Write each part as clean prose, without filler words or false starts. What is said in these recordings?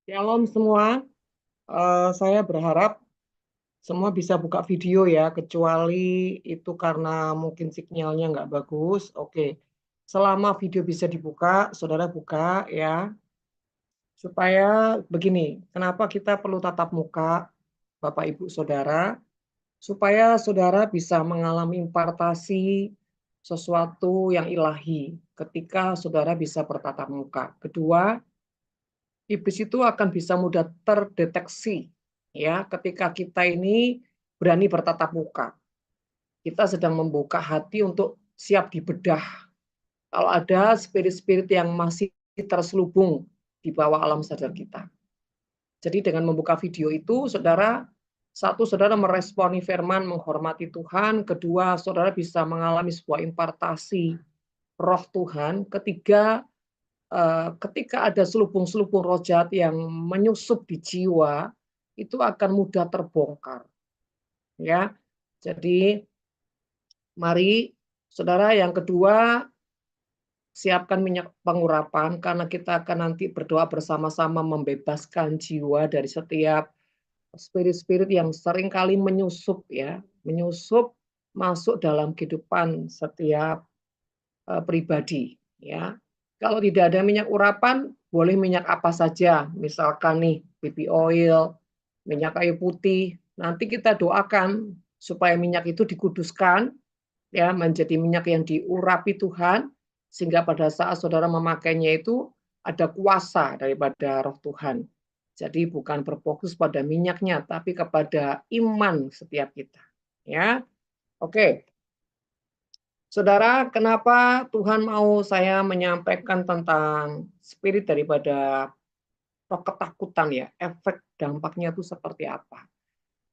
Shalom semua. Saya berharap semua bisa buka video ya, kecuali itu karena mungkin sinyalnya nggak bagus. Oke, selama video bisa dibuka, saudara buka ya, supaya begini. Kenapa kita perlu tatap muka, Bapak Ibu Saudara, supaya saudara bisa mengalami impartasi sesuatu yang ilahi ketika saudara bisa bertatap muka. Kedua, iblis itu akan bisa mudah terdeteksi ya ketika kita ini berani bertatap muka. Kita sedang membuka hati untuk siap dibedah. Kalau ada spirit-spirit yang masih terselubung di bawah alam sadar kita. Jadi dengan membuka video itu, saudara, satu, saudara meresponi firman, menghormati Tuhan. Kedua, saudara bisa mengalami sebuah impartasi roh Tuhan. Ketiga, ketika ada selubung-selubung roh jahat yang menyusup di jiwa, itu akan mudah terbongkar. Ya, jadi mari saudara, yang kedua, siapkan minyak pengurapan karena kita akan nanti berdoa bersama-sama membebaskan jiwa dari setiap spirit-spirit yang seringkali menyusup ya, menyusup masuk dalam kehidupan setiap pribadi ya. Kalau tidak ada minyak urapan, boleh minyak apa saja, misalkan nih baby oil, minyak kayu putih. Nanti kita doakan supaya minyak itu dikuduskan ya, menjadi minyak yang diurapi Tuhan, sehingga pada saat saudara memakainya itu ada kuasa daripada roh Tuhan. Jadi bukan berfokus pada minyaknya, tapi kepada iman setiap kita. Ya, oke. Saudara, kenapa Tuhan mau saya menyampaikan tentang spirit daripada roh ketakutan ya, efek dampaknya itu seperti apa?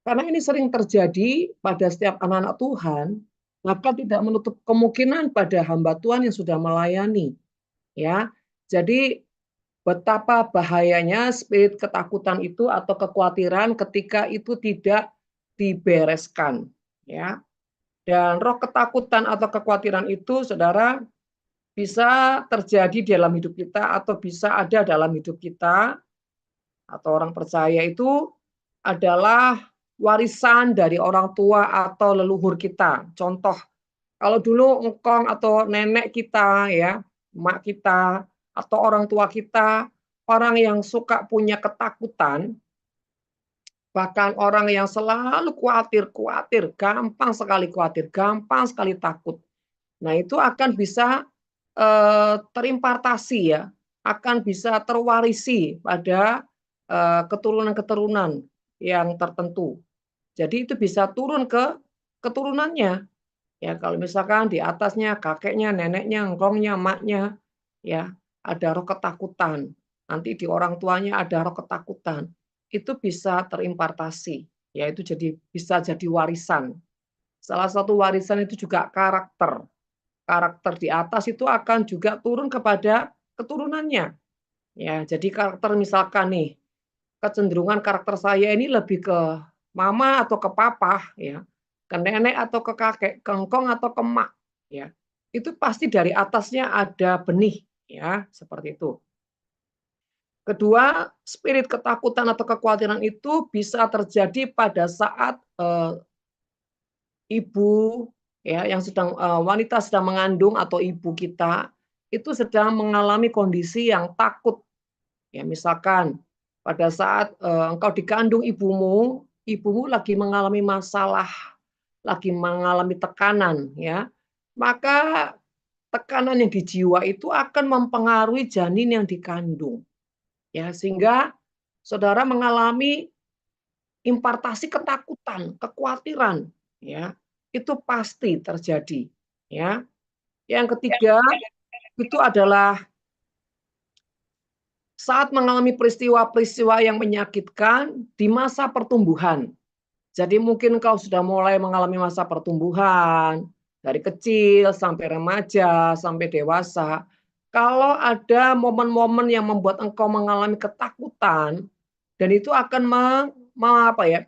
Karena ini sering terjadi pada setiap anak-anak Tuhan, maka tidak menutup kemungkinan pada hamba Tuhan yang sudah melayani, ya. Jadi betapa bahayanya spirit ketakutan itu atau kekhawatiran ketika itu tidak dibereskan, ya. Dan roh ketakutan atau kekhawatiran itu, saudara, bisa terjadi dalam hidup kita atau bisa ada dalam hidup kita atau orang percaya itu adalah warisan dari orang tua atau leluhur kita. Contoh, kalau dulu engkong atau nenek kita ya, emak kita atau orang tua kita, orang yang suka punya ketakutan, bahkan orang yang selalu khawatir, gampang sekali takut. Nah, itu akan bisa terimpartasi ya, akan bisa terwarisi pada keturunan-keturunan yang tertentu. Jadi itu bisa turun ke keturunannya. Ya, kalau misalkan di atasnya kakeknya, neneknya, engkongnya, emaknya, ya, ada roh ketakutan. Nanti di orang tuanya ada roh ketakutan. Itu bisa terimpartasi, ya itu bisa jadi warisan. Salah satu warisan itu juga karakter. Karakter di atas itu akan juga turun kepada keturunannya. Ya, jadi karakter misalkan nih, kecenderungan karakter saya ini lebih ke mama atau ke papa ya, ke nenek atau ke kakek, ke engkong atau ke emak ya. Itu pasti dari atasnya ada benih ya, seperti itu. Kedua, spirit ketakutan atau kekhawatiran itu bisa terjadi pada saat ibu ya yang sedang wanita sedang mengandung atau ibu kita itu sedang mengalami kondisi yang takut. Ya misalkan pada saat engkau dikandung ibumu, ibumu lagi mengalami masalah, lagi mengalami tekanan ya. Maka tekanan yang di jiwa itu akan mempengaruhi janin yang dikandung. Ya, sehingga saudara mengalami impartasi ketakutan, kekhawatiran, ya. Itu pasti terjadi, ya. Yang ketiga, itu adalah saat mengalami peristiwa-peristiwa yang menyakitkan di masa pertumbuhan. Jadi mungkin kau sudah mulai mengalami masa pertumbuhan, dari kecil sampai remaja, sampai dewasa. Kalau ada momen-momen yang membuat engkau mengalami ketakutan, dan itu akan apa ya,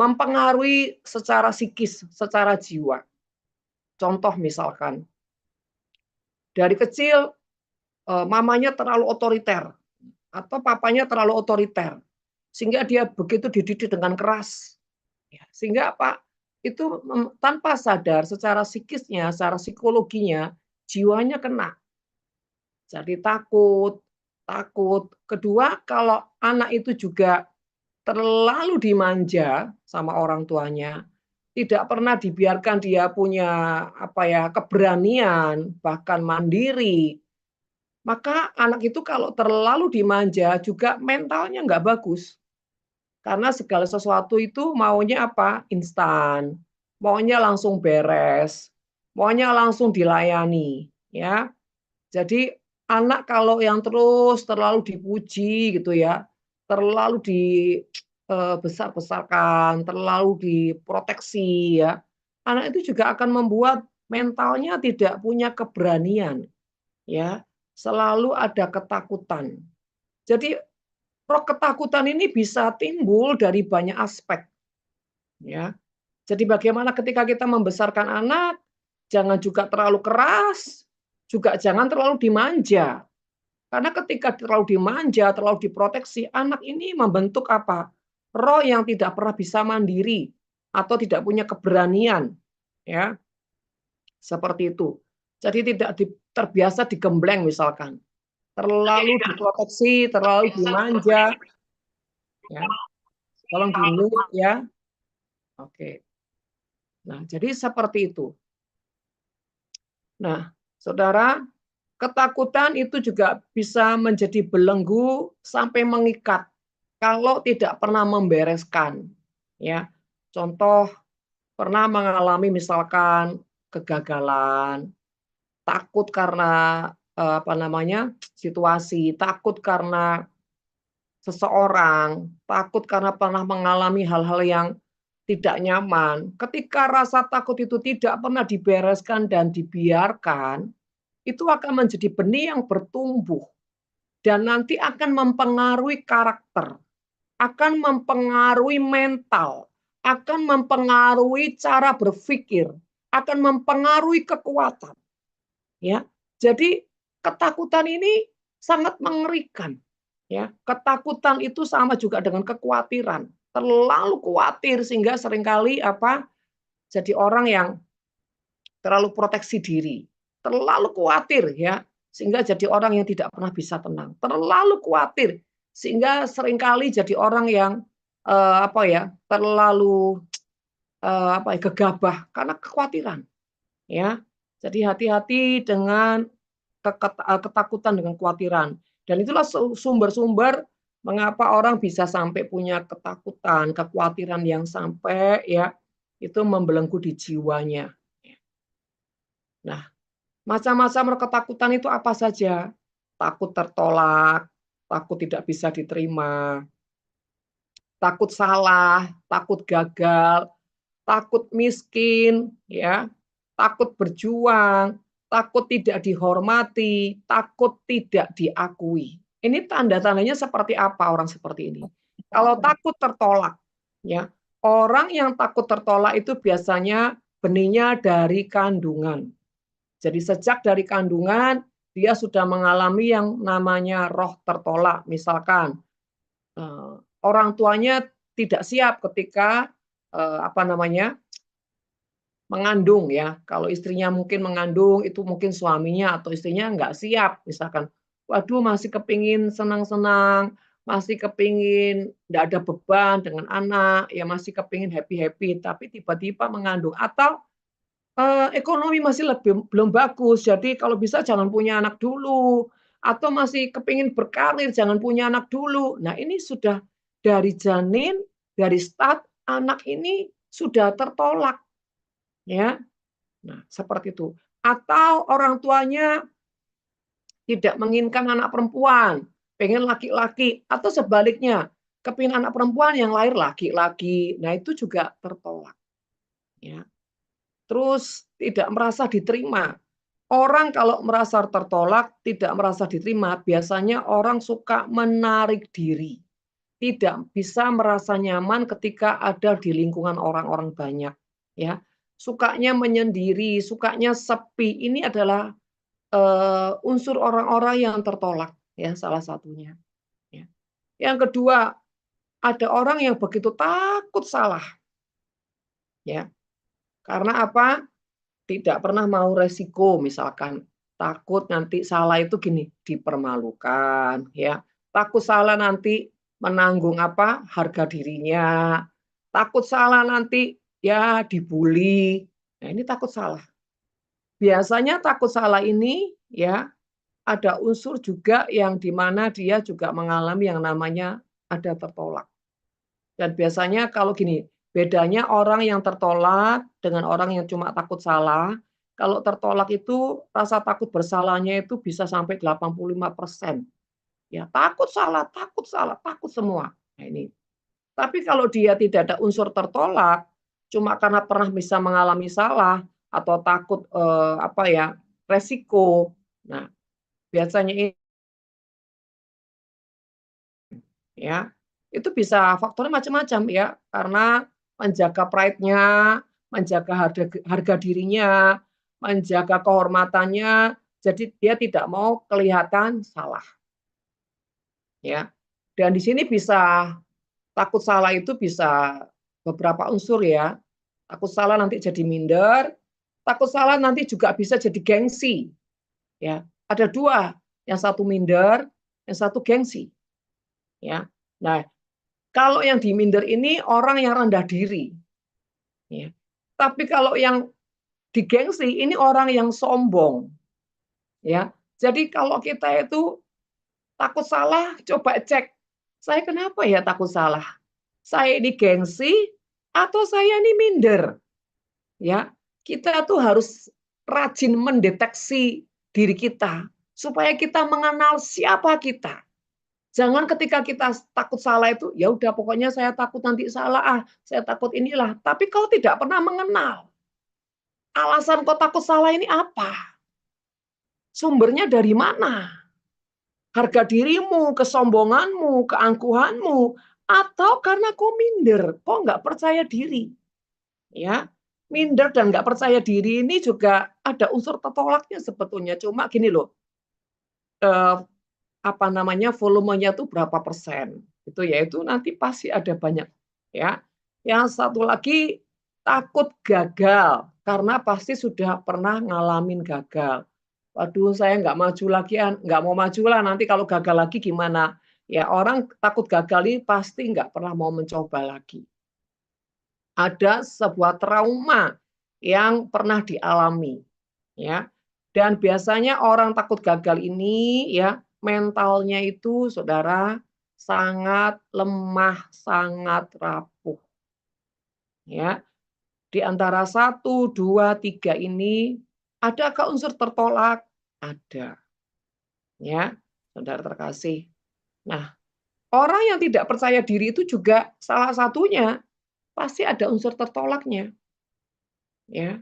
mempengaruhi secara psikis, secara jiwa. Contoh misalkan, dari kecil mamanya terlalu otoriter atau papanya terlalu otoriter, sehingga dia begitu dididik dengan keras. Ya, sehingga apa? Itu tanpa sadar secara psikisnya, secara psikologinya, jiwanya kena. Jadi takut takut. Kedua, kalau anak itu juga terlalu dimanja sama orang tuanya, tidak pernah dibiarkan dia punya, apa ya, keberanian, bahkan mandiri, maka anak itu kalau terlalu dimanja juga mentalnya nggak bagus. Karena segala sesuatu itu maunya apa? Instan, maunya langsung beres, maunya langsung dilayani, ya. Jadi anak kalau yang terus terlalu dipuji gitu ya, terlalu besar-besarkan, terlalu diproteksi ya, anak itu juga akan membuat mentalnya tidak punya keberanian ya, selalu ada ketakutan. Jadi roh ketakutan ini bisa timbul dari banyak aspek ya. Jadi bagaimana ketika kita membesarkan anak, jangan juga terlalu keras, juga jangan terlalu dimanja. Karena ketika terlalu dimanja, terlalu diproteksi, anak ini membentuk apa? Roh yang tidak pernah bisa mandiri atau tidak punya keberanian, ya, seperti itu. Jadi tidak terbiasa digembleng misalkan, terlalu diproteksi, terlalu dimanja, ya. Tolong di-mute ya. Oke. Nah, jadi seperti itu. Nah, Saudara, ketakutan itu juga bisa menjadi belenggu sampai mengikat kalau tidak pernah membereskan, ya. Contoh, pernah mengalami misalkan kegagalan, takut karena, apa namanya, situasi, takut karena seseorang, takut karena pernah mengalami hal-hal yang tidak nyaman. Ketika rasa takut itu tidak pernah dibereskan dan dibiarkan, itu akan menjadi benih yang bertumbuh dan nanti akan mempengaruhi karakter, akan mempengaruhi mental, akan mempengaruhi cara berpikir, akan mempengaruhi kekuatan, ya. Jadi ketakutan ini sangat mengerikan, ya. Ketakutan itu sama juga dengan kekhawatiran, terlalu khawatir sehingga seringkali apa, jadi orang yang terlalu proteksi diri, terlalu khawatir ya, sehingga jadi orang yang tidak pernah bisa tenang. Terlalu khawatir sehingga seringkali jadi orang yang, apa ya, terlalu, apa ya, gegabah karena kekhawatiran, ya. Jadi hati-hati dengan ketakutan dengan kekhawatiran dan itulah sumber-sumber mengapa orang bisa sampai punya ketakutan, kekhawatiran yang sampai ya, itu membelenggu di jiwanya. Nah, macam-macam ketakutan itu apa saja? Takut tertolak, takut tidak bisa diterima, takut salah, takut gagal, takut miskin, ya, takut berjuang, takut tidak dihormati, takut tidak diakui. Ini tanda-tandanya seperti apa orang seperti ini? Kalau takut tertolak, ya, orang yang takut tertolak itu biasanya benihnya dari kandungan. Jadi sejak dari kandungan dia sudah mengalami yang namanya roh tertolak. Misalkan, orang tuanya tidak siap ketika, apa namanya, mengandung ya. Kalau istrinya mungkin mengandung, itu mungkin suaminya atau istrinya nggak siap. Misalkan, waduh masih kepingin senang-senang, masih kepingin nggak ada beban dengan anak, ya masih kepingin happy-happy, tapi tiba-tiba mengandung. Atau ekonomi masih belum bagus, jadi kalau bisa jangan punya anak dulu, atau masih kepingin berkarir jangan punya anak dulu. Nah ini sudah dari janin, dari start anak ini sudah tertolak, ya. Nah seperti itu. Atau orang tuanya tidak menginginkan anak perempuan, pengen laki-laki, atau sebaliknya, kepingin anak perempuan yang lahir laki-laki. Nah itu juga tertolak, ya. Terus tidak merasa diterima. Orang kalau merasa tertolak, tidak merasa diterima, biasanya orang suka menarik diri. Tidak bisa merasa nyaman ketika ada di lingkungan orang-orang banyak, ya. Sukanya menyendiri, sukanya sepi. Ini adalah, unsur orang-orang yang tertolak, ya, salah satunya, Yang kedua, ada orang yang begitu takut salah, ya. Karena apa? Tidak pernah mau resiko misalkan, takut nanti salah itu gini, dipermalukan ya, takut salah nanti menanggung apa, harga dirinya, takut salah nanti ya dibully. Nah ini takut salah. Biasanya takut salah ini ya, ada unsur juga yang di mana dia juga mengalami yang namanya ada tertolak. Dan biasanya kalau gini, bedanya orang yang tertolak dengan orang yang cuma takut salah, kalau tertolak itu rasa takut bersalahnya itu bisa sampai 85%. Ya, takut salah, takut semua. Nah ini. Tapi kalau dia tidak ada unsur tertolak, cuma karena pernah bisa mengalami salah atau takut, apa ya, resiko. Nah, biasanya ini ya, itu bisa faktornya macam-macam ya, karena menjaga pride-nya, menjaga harga dirinya, menjaga kehormatannya, jadi dia tidak mau kelihatan salah, ya. Dan di sini bisa takut salah itu bisa beberapa unsur ya, takut salah nanti jadi minder, takut salah nanti juga bisa jadi gengsi, ya. Ada 2, yang satu minder, yang satu gengsi, ya. Nah, kalau yang diminder ini orang yang rendah diri, ya. Tapi kalau yang digengsi ini orang yang sombong, ya. Jadi kalau kita itu takut salah, coba cek, saya kenapa ya takut salah? Saya ini gengsi atau saya ini minder? Ya, kita tuh harus rajin mendeteksi diri kita supaya kita mengenal siapa kita. Jangan ketika kita takut salah itu, ya udah pokoknya saya takut nanti salah saya takut inilah. Tapi kau tidak pernah mengenal, alasan kau takut salah ini apa? Sumbernya dari mana? Harga dirimu, kesombonganmu, keangkuhanmu, atau karena kau minder, kau nggak percaya diri, ya. Minder dan nggak percaya diri ini juga ada unsur tertolaknya sebetulnya. Cuma gini loh, eee, apa namanya, volumenya tuh berapa persen, itu ya itu nanti pasti ada banyak, ya. Yang satu lagi takut gagal, karena pasti sudah pernah ngalamin gagal. "Waduh saya nggak maju lagi nggak mau maju lah, nanti kalau gagal lagi gimana?" Ya orang takut gagal ini pasti nggak pernah mau mencoba lagi. Ada sebuah trauma yang pernah dialami, ya. Dan biasanya orang takut gagal ini ya, mentalnya itu Saudara, sangat lemah, sangat rapuh, ya. Di antara satu 2 3 ini, adakah unsur tertolak? Ada, ya, saudara terkasih. Nah, orang yang tidak percaya diri itu juga salah satunya pasti ada unsur tertolaknya, ya.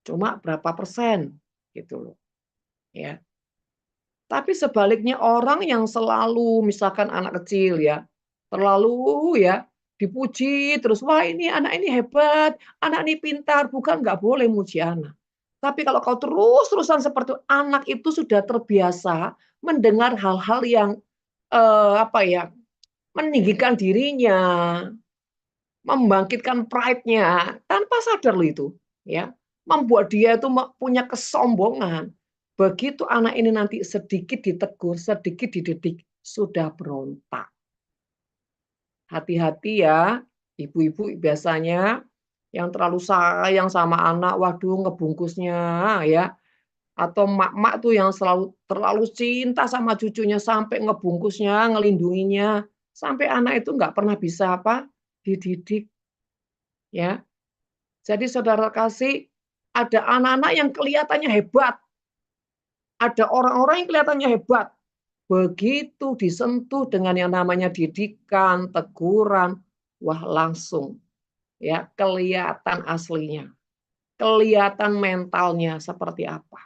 Cuma berapa persen, gitu loh, ya. Tapi sebaliknya orang yang selalu misalkan anak kecil ya, terlalu ya, dipuji terus, "Wah ini anak ini hebat, anak ini pintar." Bukan nggak boleh muji anak. Tapi kalau kau terus-terusan seperti itu, anak itu sudah terbiasa mendengar hal-hal yang, apa ya, meninggikan dirinya, membangkitkan pride-nya, tanpa sadar loh itu, ya. Membuat dia itu punya kesombongan. Begitu anak ini nanti sedikit ditegur, sedikit dididik, sudah berontak. Hati-hati ya, ibu-ibu biasanya yang terlalu sayang sama anak, waduh ngebungkusnya ya, atau mak-mak tuh yang selalu terlalu cinta sama cucunya sampai ngebungkusnya, ngelindunginya, sampai anak itu nggak pernah bisa apa, dididik, ya. Jadi saudara kasih, ada anak-anak yang kelihatannya hebat, ada orang-orang yang kelihatannya hebat, begitu disentuh dengan yang namanya didikan, teguran, wah langsung ya kelihatan aslinya, kelihatan mentalnya seperti apa.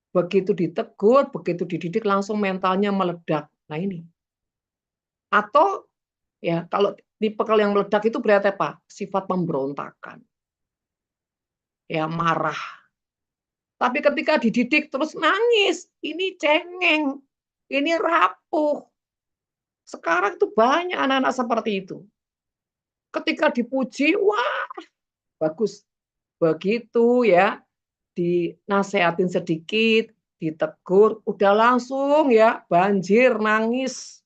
Begitu ditegur, begitu dididik langsung mentalnya meledak. Nah ini. Atau ya kalau tipikal yang meledak itu berarti apa? Sifat pemberontakan, ya marah. Tapi ketika dididik terus nangis, ini cengeng, ini rapuh. Sekarang itu banyak anak-anak seperti itu. Ketika dipuji, wah bagus. Begitu ya, dinasehatin sedikit, ditegur, udah langsung ya banjir nangis.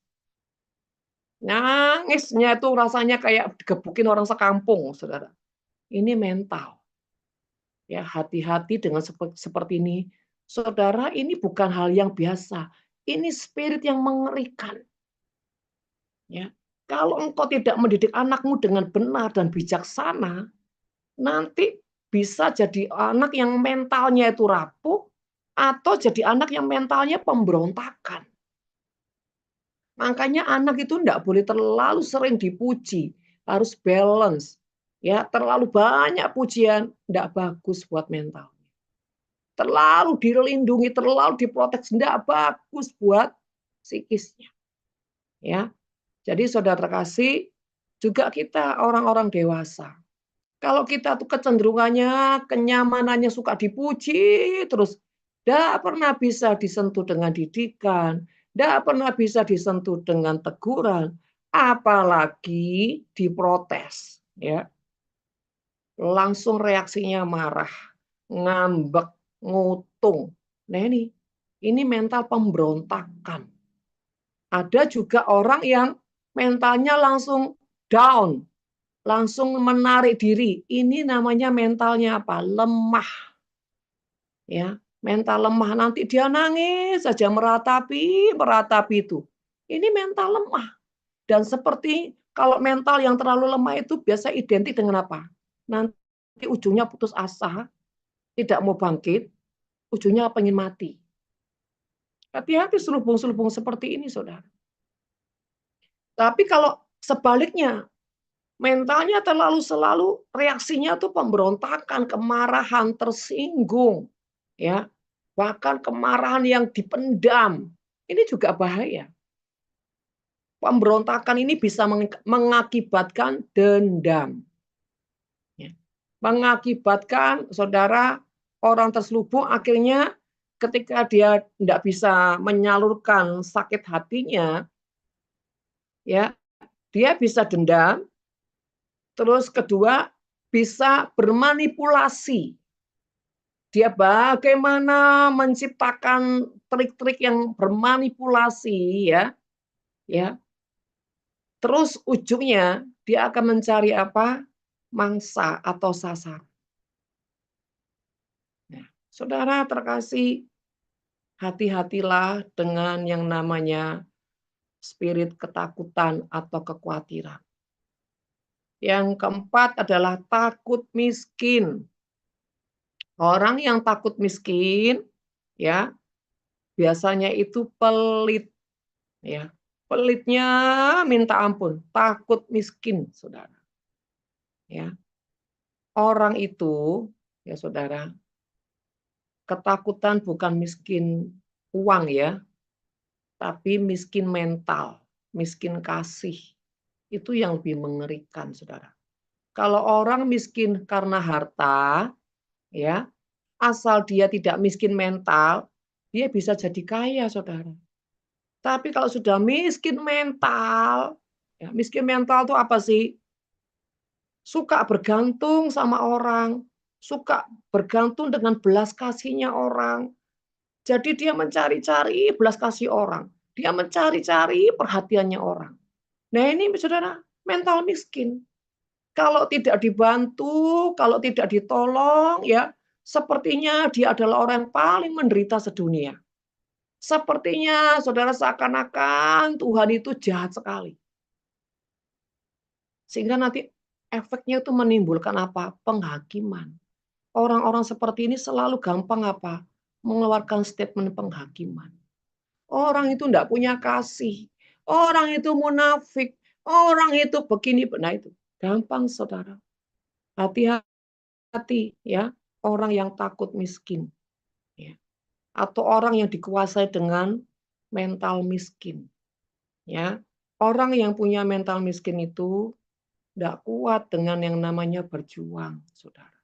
Nangisnya itu rasanya kayak digebukin orang sekampung, Saudara. Ini mental. Ya, hati-hati dengan seperti ini. Saudara, ini bukan hal yang biasa. Ini spirit yang mengerikan. Ya. Kalau engkau tidak mendidik anakmu dengan benar dan bijaksana, nanti bisa jadi anak yang mentalnya itu rapuh atau jadi anak yang mentalnya pemberontakan. Makanya anak itu tidak boleh terlalu sering dipuji, harus balance. Ya, terlalu banyak pujian tidak bagus buat mental. Terlalu dilindungi, terlalu diproteksi tidak bagus buat psikisnya. Ya. Jadi saudara terkasih, juga kita orang-orang dewasa. Kalau kita tuh kecenderungannya, kenyamanannya suka dipuji terus, tidak pernah bisa disentuh dengan didikan, tidak pernah bisa disentuh dengan teguran, apalagi diprotes, ya. Langsung reaksinya marah, ngambek, ngutung. Nah ini mental pemberontakan. Ada juga orang yang mentalnya langsung down, langsung menarik diri. Ini namanya mentalnya apa? Lemah. Ya, mental lemah nanti dia nangis saja meratapi itu. Ini mental lemah. Dan seperti kalau mental yang terlalu lemah itu biasa identik dengan apa? Nanti ujungnya putus asa, tidak mau bangkit, ujungnya pengen mati. Hati-hati selubung-selubung seperti ini, Saudara. Tapi kalau sebaliknya, mentalnya selalu reaksinya tuh pemberontakan, kemarahan, tersinggung, ya. Bahkan kemarahan yang dipendam. Ini juga bahaya. Pemberontakan ini bisa mengakibatkan dendam. Ya. Mengakibatkan saudara orang terselubung akhirnya ketika dia tidak bisa menyalurkan sakit hatinya, ya, dia bisa dendam. Terus kedua, bisa bermanipulasi. Dia bagaimana menciptakan trik-trik yang bermanipulasi, ya. Ya. Terus ujungnya dia akan mencari apa? Mangsa atau sasar. Nah, saudara terkasih, hati-hatilah dengan yang namanya spirit ketakutan atau kekhawatiran. Yang keempat adalah takut miskin. Orang yang takut miskin, ya, biasanya itu pelit, ya. Pelitnya minta ampun, takut miskin, Saudara. Ya. Orang itu, ya Saudara, ketakutan bukan miskin uang ya, tapi miskin mental, miskin kasih. Itu yang lebih mengerikan, Saudara. Kalau orang miskin karena harta, ya, asal dia tidak miskin mental, dia bisa jadi kaya, Saudara. Tapi kalau sudah miskin mental, ya, miskin mental itu apa sih? Suka bergantung sama orang, suka bergantung dengan belas kasihnya orang. Jadi dia mencari-cari belas kasih orang. Dia mencari-cari perhatiannya orang. Nah ini saudara, mental miskin. Kalau tidak dibantu, kalau tidak ditolong, ya sepertinya dia adalah orang yang paling menderita sedunia. Sepertinya saudara seakan-akan Tuhan itu jahat sekali. Sehingga nanti efeknya itu menimbulkan apa? Penghakiman. Orang-orang seperti ini selalu gampang apa? Mengeluarkan statement penghakiman. Orang itu tidak punya kasih. Orang itu munafik. Orang itu begini. Nah itu gampang saudara. Hati-hati ya. Orang yang takut miskin. Ya. Atau orang yang dikuasai dengan mental miskin. Ya. Orang yang punya mental miskin itu tidak kuat dengan yang namanya berjuang, saudara.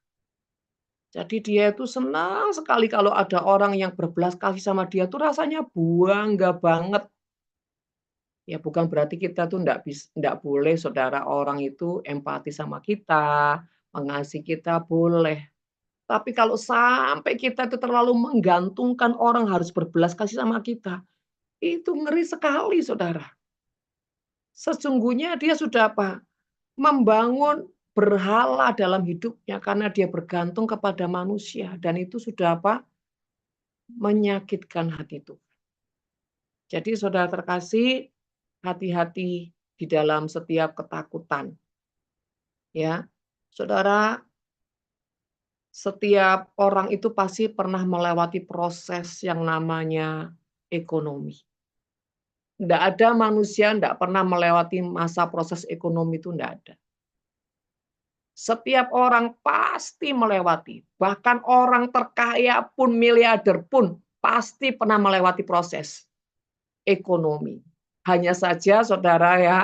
Jadi dia itu senang sekali kalau ada orang yang berbelas kasih sama dia tuh rasanya bangga banget. Ya bukan berarti kita tuh enggak boleh saudara orang itu empati sama kita, mengasihi kita boleh. Tapi kalau sampai kita itu terlalu menggantungkan orang harus berbelas kasih sama kita, itu ngeri sekali saudara. Sesungguhnya dia sudah apa? Membangun berhala dalam hidupnya karena dia bergantung kepada manusia dan itu sudah apa? Menyakitkan hati Tuhan. Jadi saudara terkasih, hati-hati di dalam setiap ketakutan. Ya, saudara, setiap orang itu pasti pernah melewati proses yang namanya ekonomi. Tidak ada manusia tidak pernah melewati masa proses ekonomi itu tidak ada. Setiap orang pasti melewati, bahkan orang terkaya pun, miliarder pun pasti pernah melewati proses ekonomi. Hanya saja saudara ya,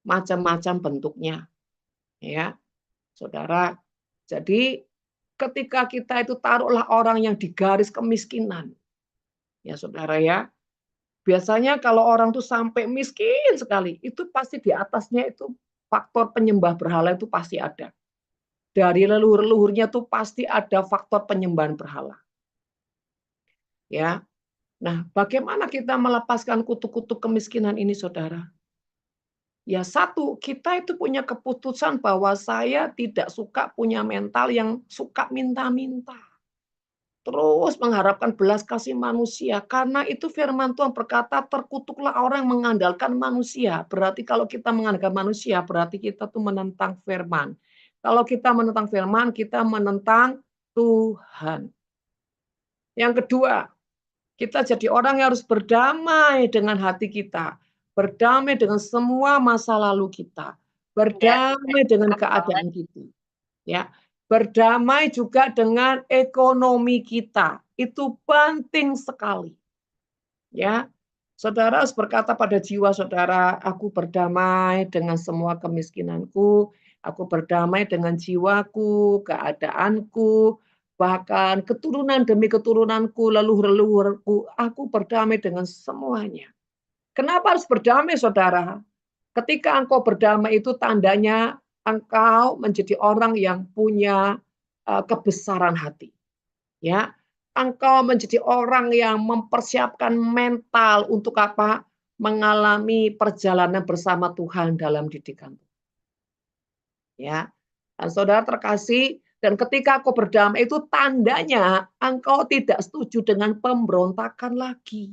macam-macam bentuknya, ya. Saudara, jadi ketika kita itu taruhlah orang yang di garis kemiskinan, ya saudara ya, biasanya kalau orang tuh sampai miskin sekali, itu pasti di atasnya itu faktor penyembah berhala itu pasti ada. Dari leluhur-leluhurnya tuh pasti ada faktor penyembahan berhala. Ya. Nah, bagaimana kita melepaskan kutuk-kutuk kemiskinan ini, saudara? Ya satu, kita itu punya keputusan bahwa saya tidak suka punya mental yang suka minta-minta. Terus mengharapkan belas kasih manusia. Karena itu firman Tuhan berkata, terkutuklah orang yang mengandalkan manusia. Berarti kalau kita mengandalkan manusia, berarti kita tuh menentang firman. Kalau kita menentang firman, kita menentang Tuhan. Yang kedua, kita jadi orang yang harus berdamai dengan hati kita. Berdamai dengan semua masa lalu kita. Berdamai dengan keadaan kita. Ya, berdamai juga dengan ekonomi kita. Itu penting sekali. Ya. Saudara harus berkata pada jiwa saudara, aku berdamai dengan semua kemiskinanku, aku berdamai dengan jiwaku, keadaanku, bahkan keturunan demi keturunanku, leluhur-leluhurku, aku berdamai dengan semuanya. Kenapa harus berdamai saudara? Ketika engkau berdamai itu tandanya engkau menjadi orang yang punya kebesaran hati. Ya, engkau menjadi orang yang mempersiapkan mental untuk apa? Mengalami perjalanan bersama Tuhan dalam didikan. Ya. Dan saudara terkasih, dan ketika kau berdamai itu tandanya engkau tidak setuju dengan pemberontakan lagi.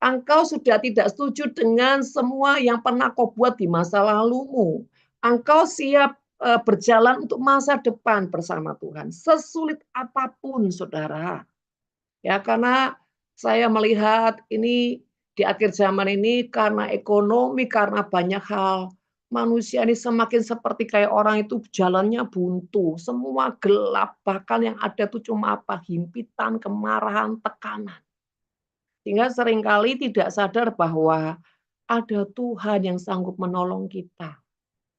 Engkau sudah tidak setuju dengan semua yang pernah kau buat di masa lalumu. Engkau siap berjalan untuk masa depan bersama Tuhan. Sesulit apapun saudara. Ya, karena saya melihat ini di akhir zaman ini karena ekonomi, karena banyak hal, manusia ini semakin seperti kayak orang itu jalannya buntu, semua gelap, bahkan yang ada tuh cuma apa? Himpitan, kemarahan, tekanan. Sehingga seringkali tidak sadar bahwa ada Tuhan yang sanggup menolong kita.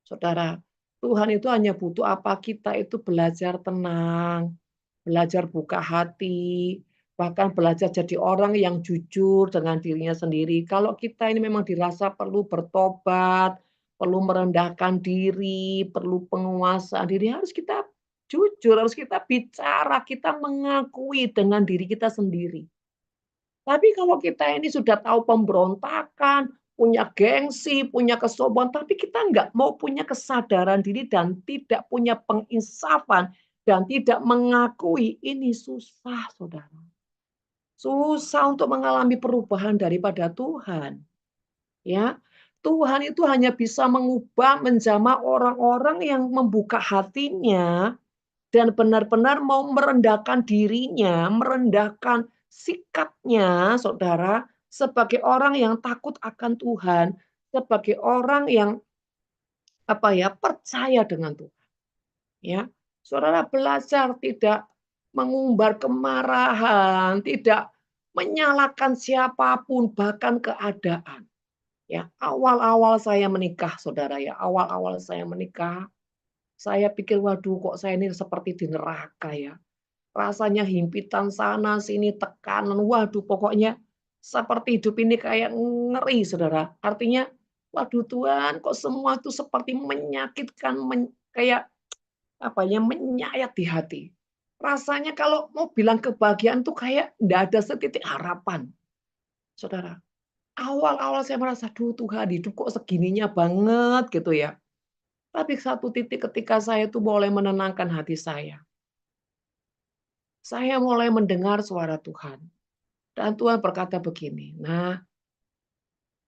Saudara, Tuhan itu hanya butuh apa? Kita itu belajar tenang, belajar buka hati, bahkan belajar jadi orang yang jujur dengan dirinya sendiri. Kalau kita ini memang dirasa perlu bertobat, perlu merendahkan diri, perlu penguasaan diri, harus kita jujur, harus kita bicara, kita mengakui dengan diri kita sendiri. Tapi kalau kita ini sudah tahu pemberontakan, punya gengsi, punya kesombongan, tapi kita nggak mau punya kesadaran diri dan tidak punya penginsafan dan tidak mengakui, ini susah, saudara. Susah untuk mengalami perubahan daripada Tuhan. Ya, Tuhan itu hanya bisa mengubah, menjamah orang-orang yang membuka hatinya dan benar-benar mau merendahkan dirinya, merendahkan sikapnya, saudara, sebagai orang yang takut akan Tuhan, sebagai orang yang apa ya, percaya dengan Tuhan. Ya, saudara belajar tidak mengumbar kemarahan, tidak menyalahkan siapapun, bahkan keadaan. Ya, awal-awal saya menikah, saudara ya, awal-awal saya menikah, saya pikir, waduh kok saya ini seperti di neraka ya. Rasanya himpitan sana sini, tekanan, waduh pokoknya Seperti hidup ini kayak ngeri, Saudara. Artinya, waduh Tuhan, kok semua itu seperti menyakitkan, kayak apa ya, menyayat di hati. Rasanya kalau mau bilang kebahagiaan tuh kayak nggak ada setitik harapan, Saudara. Awal-awal saya merasa, "Duh Tuhan, hidup kok segininya banget," gitu ya. Tapi satu titik ketika saya tuh mulai menenangkan hati saya mulai mendengar suara Tuhan. Dan Tuhan berkata begini, "Nah,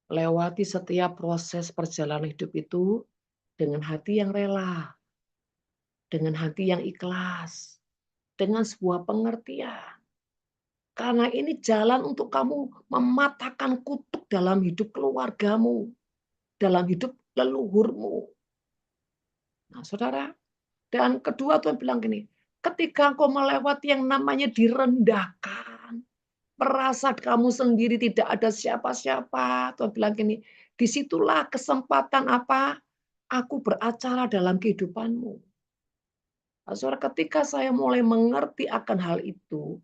lewati setiap proses perjalanan hidup itu dengan hati yang rela, dengan hati yang ikhlas, dengan sebuah pengertian. Karena ini jalan untuk kamu mematahkan kutuk dalam hidup keluargamu, dalam hidup leluhurmu." Nah, Saudara, dan kedua Tuhan bilang gini, ketika engkau melewati yang namanya direndahkan, merasa kamu sendiri tidak ada siapa-siapa, Tuhan bilang gini, disitulah kesempatan apa? Aku beracara dalam kehidupanmu. Nah, Saudara, ketika saya mulai mengerti akan hal itu,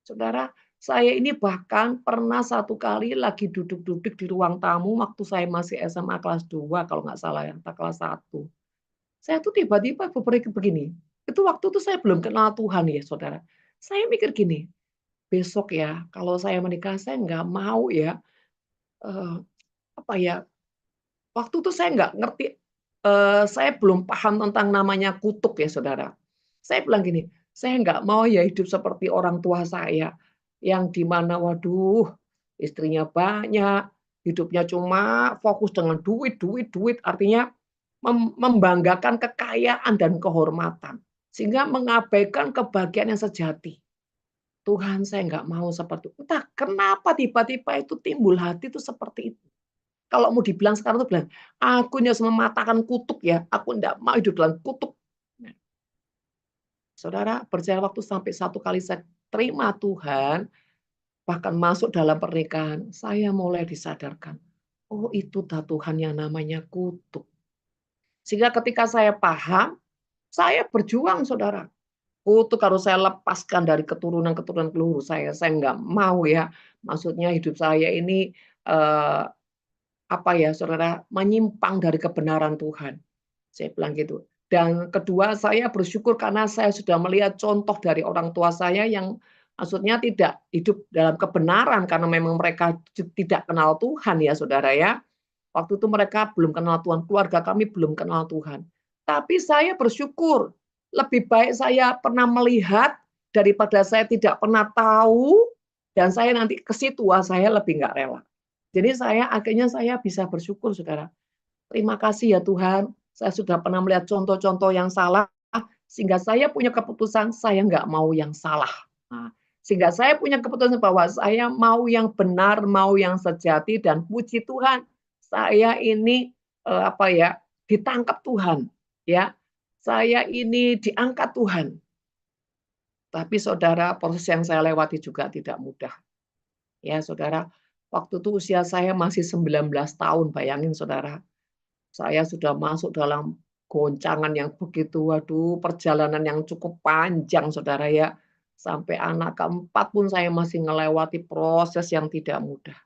Saudara, saya ini bahkan pernah satu kali lagi duduk-duduk di ruang tamu waktu saya masih SMA kelas 2 kalau nggak salah ya, atau kelas 1. Saya tuh tiba-tiba berpikir begini, itu waktu itu saya belum kenal Tuhan ya Saudara. Saya mikir gini, besok ya kalau saya menikah saya nggak mau ya, eee, apa ya, waktu itu saya nggak ngerti, saya belum paham tentang namanya kutuk ya Saudara. Saya bilang gini, "Saya nggak mau ya hidup seperti orang tua saya, yang di mana waduh istrinya banyak, hidupnya cuma fokus dengan duit duit duit." Artinya membanggakan kekayaan dan kehormatan, sehingga mengabaikan kebahagiaan yang sejati. Tuhan, saya nggak mau seperti itu. Entah kenapa tiba-tiba itu timbul hati itu seperti itu. Kalau mau dibilang sekarang tuh bilang, "Aku ini harus mematahkan kutuk ya, aku nggak mau hidup dalam kutuk." Nah, Saudara, berjalan waktu sampai satu kali saya terima Tuhan, bahkan masuk dalam pernikahan, saya mulai disadarkan, oh itu dah Tuhan yang namanya kutuk. Sehingga ketika saya paham, saya berjuang Saudara. Kutuk harus saya lepaskan dari keturunan-keturunan leluhur saya nggak mau ya, maksudnya hidup saya ini, eee, apa ya Saudara, menyimpang dari kebenaran Tuhan. Saya bilang gitu. Dan kedua, saya bersyukur karena saya sudah melihat contoh dari orang tua saya yang maksudnya tidak hidup dalam kebenaran karena memang mereka tidak kenal Tuhan ya, Saudara ya. Waktu itu mereka belum kenal Tuhan, keluarga kami belum kenal Tuhan. Tapi saya bersyukur, lebih baik saya pernah melihat daripada saya tidak pernah tahu dan saya nanti ke situ, wah saya lebih nggak rela. Jadi akhirnya saya bisa bersyukur Saudara. Terima kasih ya Tuhan, saya sudah pernah melihat contoh-contoh yang salah, sehingga saya punya keputusan saya nggak mau yang salah. Nah, sehingga saya punya keputusan bahwa saya mau yang benar, mau yang sejati, dan puji Tuhan, saya ini apa ya, ditangkap Tuhan, ya. Saya ini diangkat Tuhan. Tapi saudara, proses yang saya lewati juga tidak mudah. Ya saudara, waktu itu usia saya masih 19 tahun, bayangin saudara. Saya sudah masuk dalam goncangan yang begitu, waduh perjalanan yang cukup panjang Saudara ya. Sampai anak keempat pun saya masih melewati proses yang tidak mudah.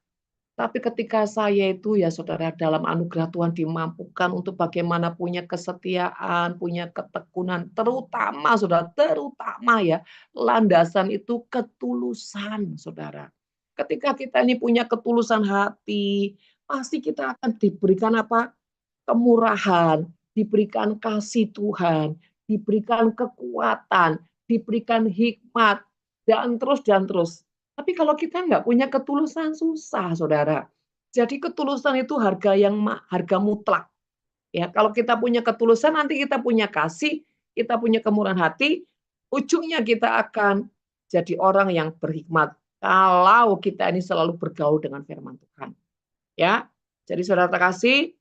Tapi ketika saya itu ya Saudara dalam anugerah Tuhan dimampukan untuk bagaimana punya kesetiaan, punya ketekunan, terutama Saudara, terutama ya landasan itu ketulusan Saudara. Ketika kita ini punya ketulusan hati, pasti kita akan diberikan apa? Kemurahan, diberikan kasih Tuhan, diberikan kekuatan, diberikan hikmat, dan terus. Tapi kalau kita nggak punya ketulusan susah, Saudara. Jadi ketulusan itu harga mutlak. Ya, kalau kita punya ketulusan nanti kita punya kasih, kita punya kemurahan hati, ujungnya kita akan jadi orang yang berhikmat. Kalau kita ini selalu bergaul dengan firman Tuhan. Ya. Jadi Saudara terkasih,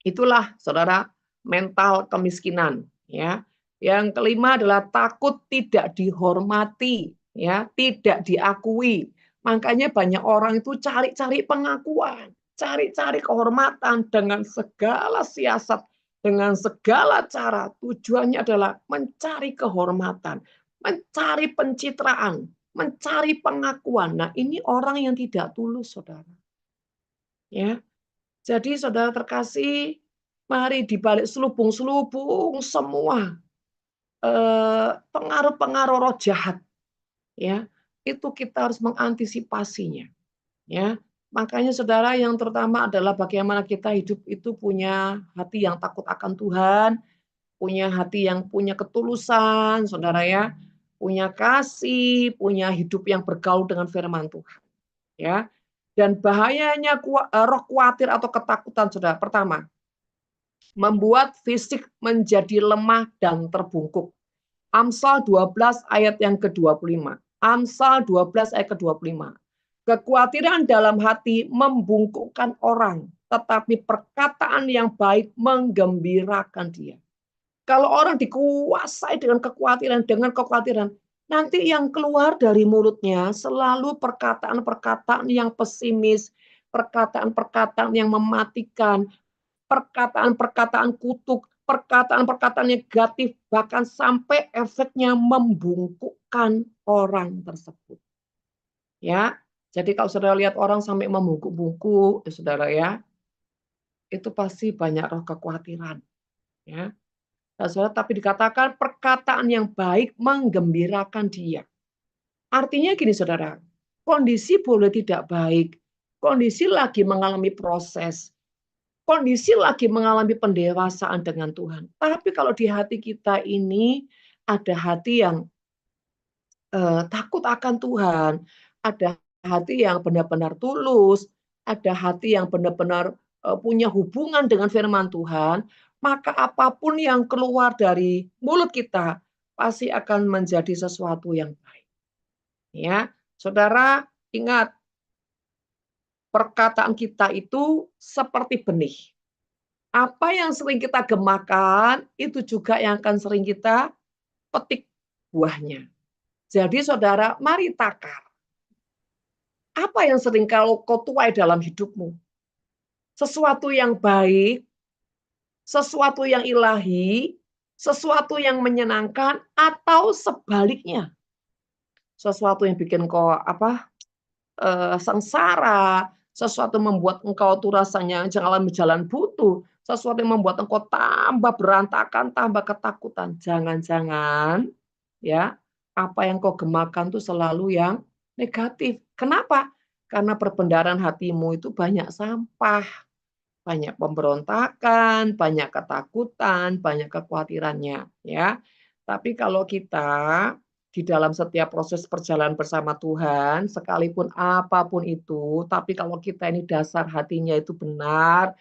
itulah Saudara mental kemiskinan ya. Yang kelima adalah takut tidak dihormati ya, tidak diakui. Makanya banyak orang itu cari-cari pengakuan, cari-cari kehormatan dengan segala siasat, dengan segala cara. Tujuannya adalah mencari kehormatan, mencari pencitraan. mencari pengakuan. Nah, ini orang yang tidak tulus, saudara. Ya, jadi saudara terkasih, mari dibalik selubung-selubung semua pengaruh-pengaruh roh jahat, ya, itu kita harus mengantisipasinya. Ya, makanya saudara yang terutama adalah bagaimana kita hidup itu punya hati yang takut akan Tuhan, punya hati yang punya ketulusan, saudara ya, punya kasih, punya hidup yang bergaul dengan firman Tuhan, ya. Dan bahayanya roh khawatir atau ketakutan, saudara. Pertama, membuat fisik menjadi lemah dan terbungkuk. Amsal 12 ayat yang ke-25. Amsal 12 ayat ke-25. Kekhawatiran dalam hati membungkukkan orang, tetapi perkataan yang baik menggembirakan dia. Kalau orang dikuasai dengan kekhawatiran, nanti yang keluar dari mulutnya selalu perkataan-perkataan yang pesimis, perkataan-perkataan yang mematikan, perkataan-perkataan kutuk, perkataan-perkataan negatif, bahkan sampai efeknya membungkukkan orang tersebut. Ya, jadi kalau saudara lihat orang sampai membungkuk-bungkuk, saudara ya, itu pasti banyak roh kekhawatiran. Ya, nah, saudara, tapi dikatakan perkataan yang baik menggembirakan dia. Artinya gini, saudara, kondisi boleh tidak baik, kondisi lagi mengalami proses, kondisi lagi mengalami pendewasaan dengan Tuhan. Tapi kalau di hati kita ini ada hati yang takut akan Tuhan, ada hati yang benar-benar tulus, ada hati yang benar-benar punya hubungan dengan firman Tuhan, maka apapun yang keluar dari mulut kita pasti akan menjadi sesuatu yang baik. Ya, saudara, ingat perkataan kita itu seperti benih. Apa yang sering kita gemakan, itu juga yang akan sering kita petik buahnya. Jadi saudara, mari takar. Apa yang sering kau tuai dalam hidupmu? Sesuatu yang baik, sesuatu yang ilahi, sesuatu yang menyenangkan, atau sebaliknya. Sesuatu yang bikin kau sengsara, sesuatu membuat engkau tuh rasanya jalan buntu, sesuatu yang membuat engkau tambah berantakan, tambah ketakutan. Jangan-jangan ya, apa yang kau gemakan tuh selalu yang negatif. Kenapa? Karena perbendaharaan hatimu itu banyak sampah, banyak pemberontakan, banyak ketakutan, banyak kekhawatirannya, ya. Tapi kalau kita di dalam setiap proses perjalanan bersama Tuhan, sekalipun apapun itu, tapi kalau kita ini dasar hatinya itu benar,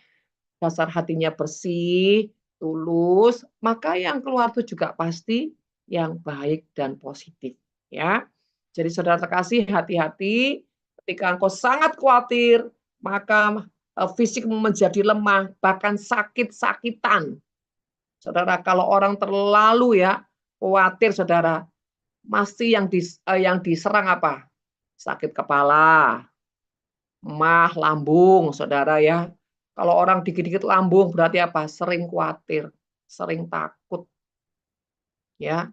dasar hatinya bersih, tulus, maka yang keluar itu juga pasti yang baik dan positif, ya. Jadi saudara terkasih, hati-hati ketika engkau sangat khawatir, maka fisik menjadi lemah, bahkan sakit-sakitan. Saudara, kalau orang terlalu ya khawatir, saudara, pasti yang diserang apa? Sakit kepala, mah, lambung, saudara ya. Kalau orang dikit-dikit lambung berarti apa? Sering khawatir, sering takut, ya.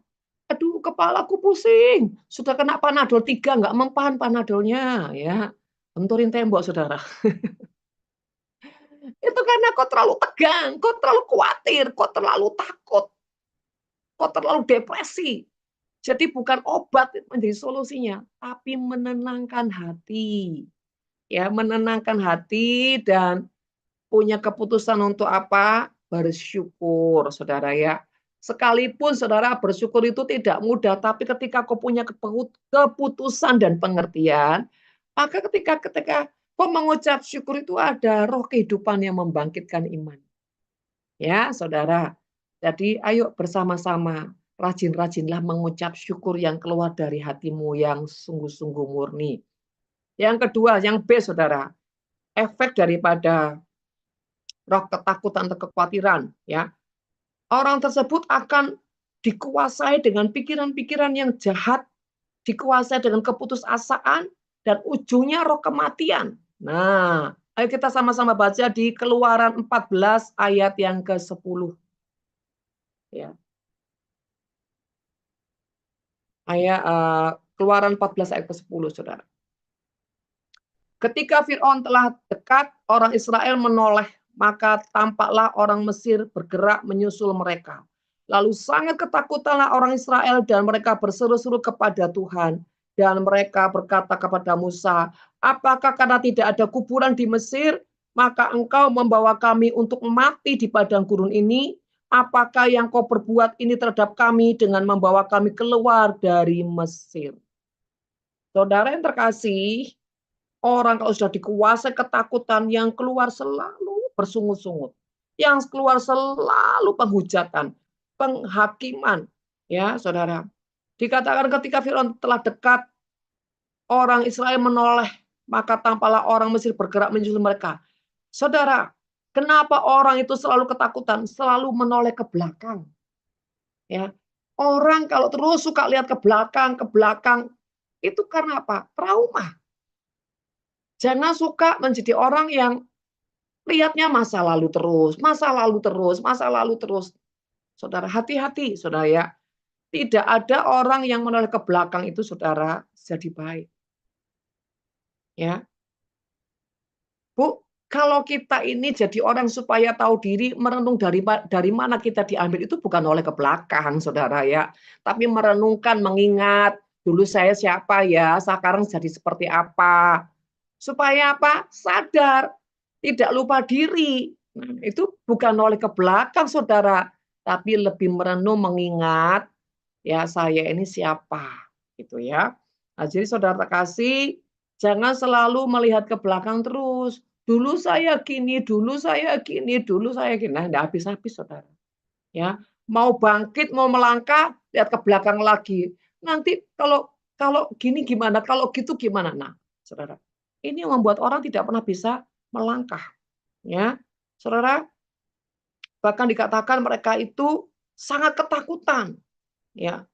Aduh, kepalaku pusing, sudah kena Panadol 3 nggak mempan Panadolnya, ya. Benturin tembok, saudara. Itu karena kau terlalu tegang, kau terlalu khawatir, kau terlalu takut, kau terlalu depresi. Jadi bukan obat menjadi solusinya, tapi menenangkan hati. Ya, menenangkan hati dan punya keputusan untuk apa? Bersyukur, saudara ya. Sekalipun saudara bersyukur itu tidak mudah, tapi ketika kau punya keputusan dan pengertian, maka ketika ketika kau mengucap syukur itu ada roh kehidupan yang membangkitkan iman. Ya, saudara. Jadi ayo bersama-sama rajin-rajinlah mengucap syukur yang keluar dari hatimu yang sungguh-sungguh murni. Yang kedua, yang B, saudara, efek daripada roh ketakutan atau kekhawatiran, ya. Orang tersebut akan dikuasai dengan pikiran-pikiran yang jahat, dikuasai dengan keputusasaan, dan ujungnya roh kematian. Nah, ayo kita sama-sama baca di Keluaran 14 ayat yang ke-10. Ya. Keluaran 14 ayat ke-10, saudara. Ketika Fir'aun telah dekat, orang Israel menoleh, maka tampaklah orang Mesir bergerak menyusul mereka. Lalu sangat ketakutanlah orang Israel dan mereka berseru-seru kepada Tuhan. Dan mereka berkata kepada Musa, apakah karena tidak ada kuburan di Mesir, maka engkau membawa kami untuk mati di padang gurun ini? Apakah yang kau perbuat ini terhadap kami dengan membawa kami keluar dari Mesir? Saudara yang terkasih, orang kalau sudah dikuasai ketakutan, yang keluar selalu bersungut-sungut. Yang keluar selalu penghujatan, penghakiman. Ya, saudara. Dikatakan ketika Firaun telah dekat, orang Israel menoleh, maka tampaklah orang Mesir bergerak menyusul mereka. Saudara, kenapa orang itu selalu ketakutan, selalu menoleh ke belakang? Ya, orang kalau terus suka lihat ke belakang, itu karena apa? Trauma. Jangan suka menjadi orang yang lihatnya masa lalu terus, masa lalu terus, masa lalu terus. Saudara, hati-hati, saudara ya. Tidak ada orang yang menoleh ke belakang itu, saudara, jadi baik. Ya, Bu, kalau kita ini jadi orang supaya tahu diri, merenung dari mana kita diambil, itu bukan oleh ke belakang, saudara ya. Tapi merenungkan, mengingat, dulu saya siapa ya, sekarang jadi seperti apa. Supaya apa? Sadar, tidak lupa diri. Nah, itu bukan oleh ke belakang, saudara, tapi lebih merenung, mengingat, ya saya ini siapa, gitu ya. Nah, jadi saudara kasih, jangan selalu melihat ke belakang terus. Dulu saya gini, dulu saya gini, dulu saya gini. Nah, enggak habis-habis, saudara. Ya, mau bangkit, mau melangkah, lihat ke belakang lagi. Nanti kalau kalau gini gimana, kalau gitu gimana? Nah, saudara, ini yang membuat orang tidak pernah bisa melangkah. Ya, saudara, bahkan dikatakan mereka itu sangat ketakutan. Ya,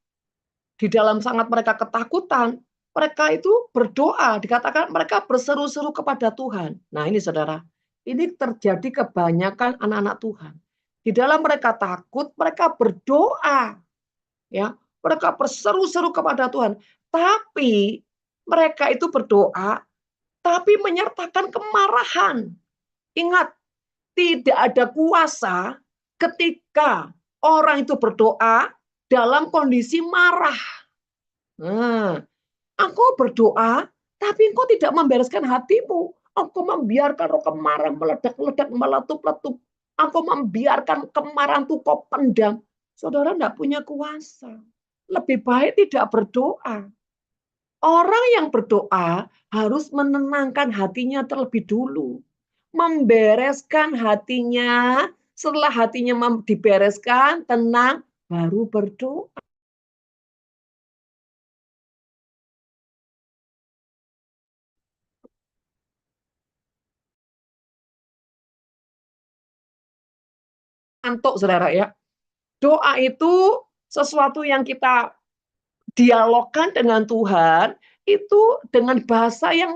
di dalam sangat mereka ketakutan, mereka itu berdoa, dikatakan mereka berseru-seru kepada Tuhan. Nah, ini saudara, ini terjadi kebanyakan anak-anak Tuhan. Di dalam mereka takut, mereka berdoa, ya. Mereka berseru-seru kepada Tuhan. Tapi mereka itu berdoa, tapi menyertakan kemarahan. Ingat, tidak ada kuasa ketika orang itu berdoa dalam kondisi marah. Nah, engkau berdoa, tapi engkau tidak membereskan hatimu. Engkau membiarkan roh kemarahan meledak-ledak, meletup-letup. Engkau membiarkan kemarahan itu kau pendam. Saudara tidak punya kuasa. Lebih baik tidak berdoa. Orang yang berdoa harus menenangkan hatinya terlebih dulu. Membereskan hatinya. Setelah hatinya dibereskan, tenang, baru berdoa. Ngantuk, saudara ya. Doa itu sesuatu yang kita dialogkan dengan Tuhan, itu dengan bahasa yang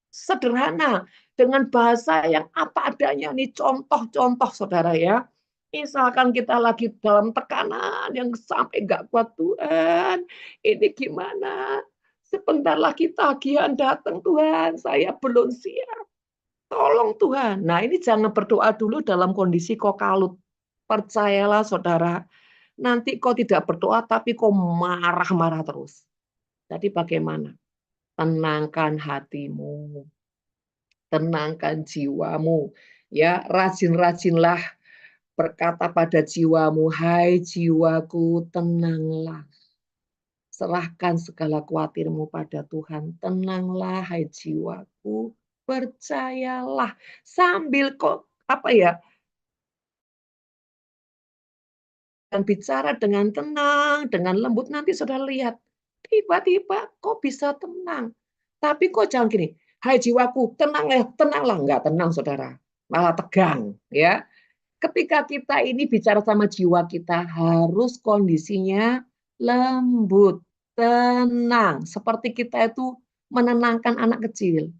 sederhana, dengan bahasa yang apa adanya. Nih contoh-contoh, saudara ya. Misalkan kita lagi dalam tekanan yang sampai nggak kuat, Tuhan, ini gimana? Sebentar lagi tagihan datang, Tuhan, saya belum siap. Tolong Tuhan. Nah, ini jangan berdoa dulu dalam kondisi kau kalut. Percayalah, saudara, nanti kau tidak berdoa, tapi kau marah-marah terus. Jadi bagaimana? Tenangkan hatimu, tenangkan jiwamu. Ya, rajin-rajinlah berkata pada jiwamu, hai jiwaku, tenanglah. Serahkan segala khawatirmu pada Tuhan. Tenanglah, hai jiwaku, percayalah. Sambil kok apa ya? Dan bicara dengan tenang, dengan lembut, nanti saudara lihat, tiba-tiba kok bisa tenang. Tapi kok jangan gini, hai jiwaku, tenang ya, tenanglah. Enggak tenang, saudara. Malah tegang. Ya, ketika kita ini bicara sama jiwa kita, harus kondisinya lembut, tenang. Seperti kita itu menenangkan anak kecil.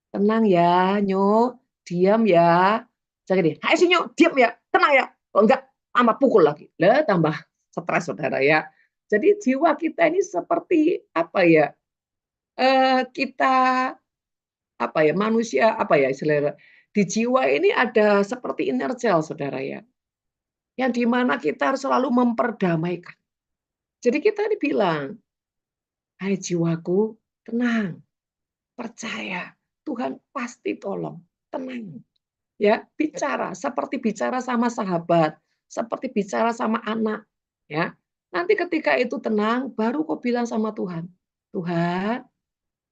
Tenang ya, Nyo, diam ya. Jangan gini, hai si Nyo, diam ya, tenang ya. Kalau enggak, tambah pukul lagi. Lah, tambah stres, saudara ya. Jadi jiwa kita ini seperti apa ya? Kita apa ya? Manusia apa ya istilahnya? Di jiwa ini ada seperti inersial, saudara ya, yang dimana kita harus selalu memperdamaikan. Jadi kita ini bilang, hai jiwaku, tenang, percaya, Tuhan pasti tolong, tenang. Ya, bicara seperti bicara sama sahabat, seperti bicara sama anak, ya. Nanti ketika itu tenang, baru kau bilang sama Tuhan, Tuhan,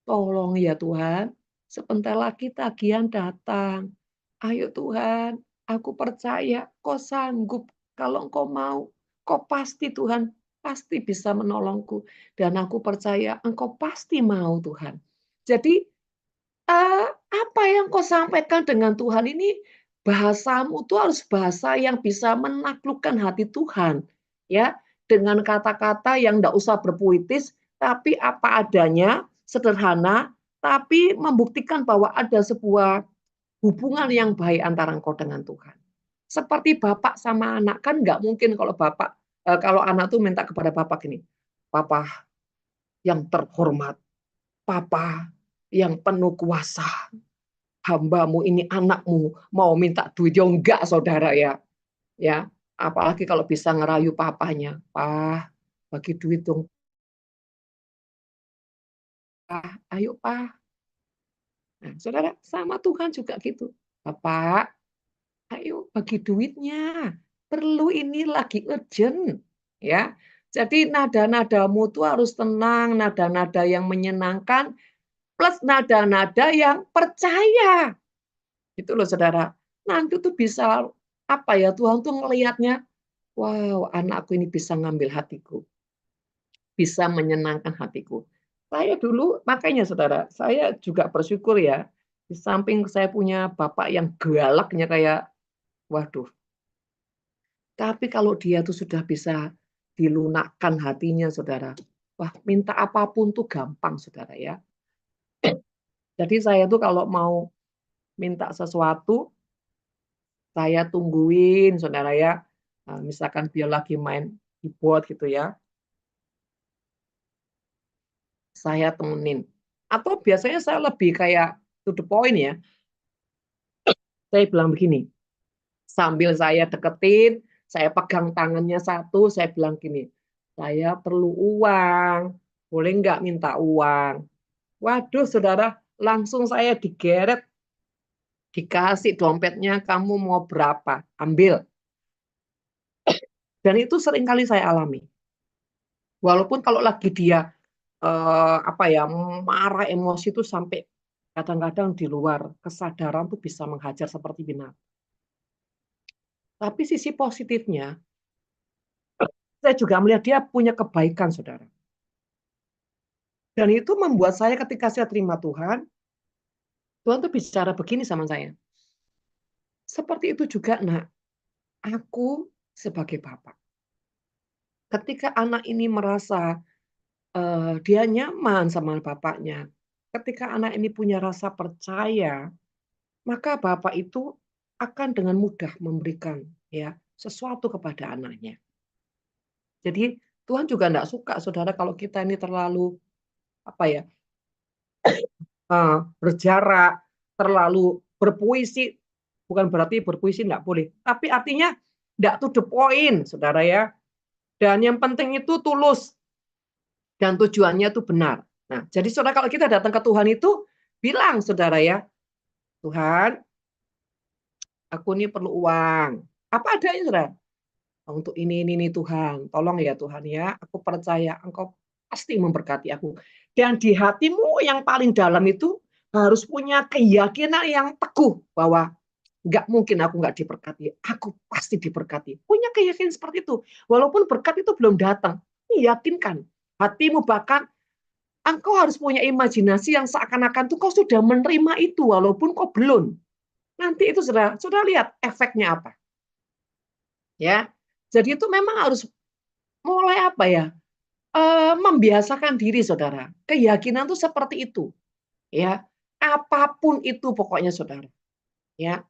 tolong ya Tuhan, sebentar lagi tagihan datang. Ayo Tuhan, aku percaya kau sanggup. Kalau engkau mau, kau pasti Tuhan, pasti bisa menolongku. Dan aku percaya engkau pasti mau Tuhan. Jadi apa yang kau sampaikan dengan Tuhan ini, bahasamu tuh harus bahasa yang bisa menaklukkan hati Tuhan, ya. Dengan kata-kata yang ndak usah berpuitis, tapi apa adanya, sederhana, tapi membuktikan bahwa ada sebuah hubungan yang baik antara engkau dengan Tuhan. Seperti bapak sama anak, kan nggak mungkin kalau kalau anak tuh minta kepada bapak gini, "Papa yang terhormat, papa yang penuh kuasa, hambamu ini anakmu mau minta duit ya enggak saudara ya. Ya, apalagi kalau bisa ngerayu papanya, "Pah, bagi duit dong, Pah, ayo Pah." Nah, saudara, sama Tuhan juga gitu. "Bapak, ayo bagi duitnya. Perlu ini lagi urgent." Ya. Jadi nada-nadamu tuh harus tenang, nada-nada yang menyenangkan plus nada-nada yang percaya. Itu loh saudara. Nanti tuh bisa apa ya, Tuhan tuh ngelihatnya, wow, anakku ini bisa ngambil hatiku, bisa menyenangkan hatiku. Saya dulu makanya saudara, saya juga bersyukur ya, di samping saya punya bapak yang galaknya kayak waduh, tapi kalau dia tuh sudah bisa dilunakkan hatinya saudara, wah minta apapun tuh gampang saudara ya. Jadi saya tuh kalau mau minta sesuatu, saya tungguin saudara ya, misalkan dia lagi main keyboard gitu ya, saya temenin. Atau biasanya saya lebih kayak to the point ya, saya bilang begini, sambil saya deketin, saya pegang tangannya satu, saya bilang gini, "Saya perlu uang, boleh nggak minta uang?" Waduh saudara, langsung saya digeret, dikasih dompetnya, "Kamu mau berapa? Ambil." Dan itu sering kali saya alami. Walaupun kalau lagi dia, apa ya, marah, emosi itu sampai kadang-kadang di luar kesadaran tuh bisa menghajar seperti binatang. Tapi sisi positifnya, saya juga melihat dia punya kebaikan, Saudara. Dan itu membuat saya ketika saya terima Tuhan, Tuhan tuh bicara begini sama saya, "Seperti itu juga, Nak, aku sebagai bapak, ketika anak ini merasa, dia nyaman sama bapaknya, ketika anak ini punya rasa percaya, maka bapak itu akan dengan mudah memberikan ya sesuatu kepada anaknya." Jadi Tuhan juga enggak suka, Saudara, kalau kita ini terlalu apa ya, berjarak, terlalu berpuisi, bukan berarti berpuisi enggak boleh, tapi artinya enggak to the point, Saudara ya. Dan yang penting itu tulus dan tujuannya itu benar. Nah, jadi Saudara kalau kita datang ke Tuhan itu bilang Saudara ya, "Tuhan, aku ini perlu uang." Apa adanya, Saudara. "Untuk ini Tuhan, tolong ya Tuhan ya, aku percaya Engkau pasti memberkati aku." Dan di hatimu yang paling dalam itu harus punya keyakinan yang teguh bahwa nggak mungkin aku nggak diberkati, aku pasti diberkati. Punya keyakinan seperti itu. Walaupun berkat itu belum datang, yakinkan hatimu, bahkan engkau harus punya imajinasi yang seakan-akan tuh kau sudah menerima itu walaupun kau belum. Nanti itu sudah lihat efeknya apa, ya. Jadi itu memang harus mulai apa ya, membiasakan diri Saudara. Keyakinan tuh seperti itu, ya. Apapun itu pokoknya Saudara, ya.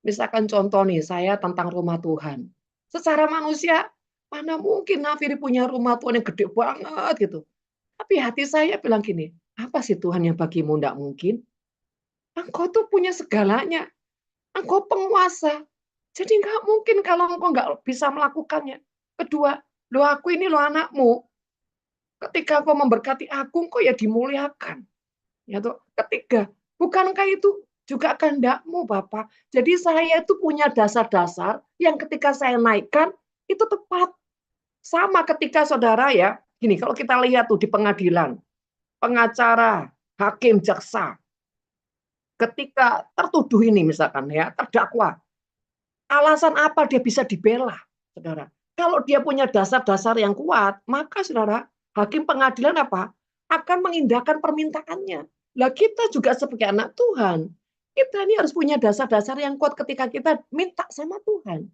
Misalkan contoh nih, saya tentang rumah Tuhan. Secara manusia Mana mungkin Nafiri punya rumah Tuhan yang gede banget gitu. Tapi hati saya bilang gini, apa sih Tuhan yang bagimu enggak mungkin? Engkau tuh punya segalanya. Engkau penguasa. Jadi enggak mungkin kalau engkau enggak bisa melakukannya. Kedua, lo aku ini lo anakmu. Ketika engkau memberkati aku, engkau ya dimuliakan. Ya toh. Ketiga, bukankah itu juga kehendakmu Bapak? Jadi saya itu punya dasar-dasar yang ketika saya naikkan itu tepat. Sama ketika saudara ya, gini kalau kita lihat tuh di pengadilan, pengacara, hakim, jaksa, ketika tertuduh ini misalkan ya, terdakwa, alasan apa dia bisa dibela, saudara? Kalau dia punya dasar-dasar yang kuat, maka saudara, hakim pengadilan apa? Akan mengindahkan permintaannya. Lah kita juga sebagai anak Tuhan, kita ini harus punya dasar-dasar yang kuat ketika kita minta sama Tuhan.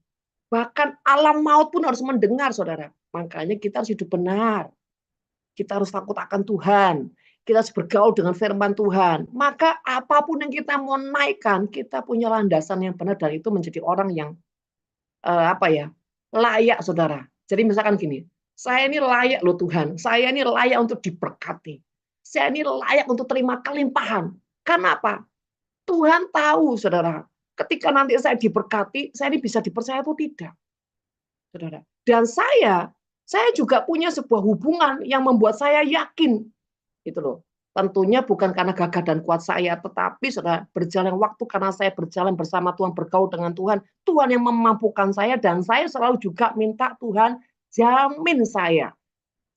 Bahkan alam maut pun harus mendengar, saudara. Makanya kita harus hidup benar. Kita harus takut akan Tuhan. Kita harus bergaul dengan firman Tuhan. Maka apapun yang kita mau naikkan, kita punya landasan yang benar dan itu menjadi orang yang apa ya, layak saudara. Jadi misalkan gini, saya ini layak loh Tuhan. Saya ini layak untuk diberkati. Saya ini layak untuk terima kelimpahan. Kenapa? Tuhan tahu saudara. Ketika nanti saya diberkati, saya ini bisa dipercaya atau tidak. Saudara. Dan saya juga punya sebuah hubungan yang membuat saya yakin gitu loh. Tentunya bukan karena gagah dan kuat saya, tetapi sudah berjalan waktu karena saya berjalan bersama Tuhan, bergaul dengan Tuhan. Tuhan yang memampukan saya dan saya selalu juga minta Tuhan jamin saya,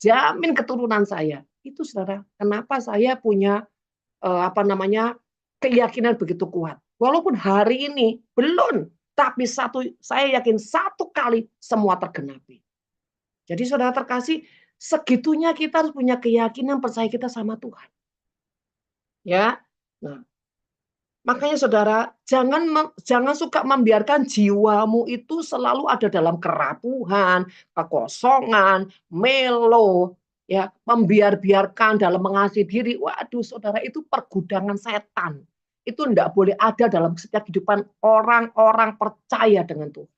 jamin keturunan saya. Itu saudara, kenapa saya punya apa namanya keyakinan begitu kuat. Walaupun hari ini belum, tapi saya yakin satu kali semua tergenapi. Jadi saudara terkasih, segitunya kita harus punya keyakinan percaya kita sama Tuhan. Ya. Nah, makanya saudara, jangan suka membiarkan jiwamu itu selalu ada dalam kerapuhan, kekosongan, melo, ya, membiarkan dalam mengasihi diri. Waduh, saudara, itu pergudangan setan. Itu tidak boleh ada dalam setiap kehidupan orang-orang percaya dengan Tuhan.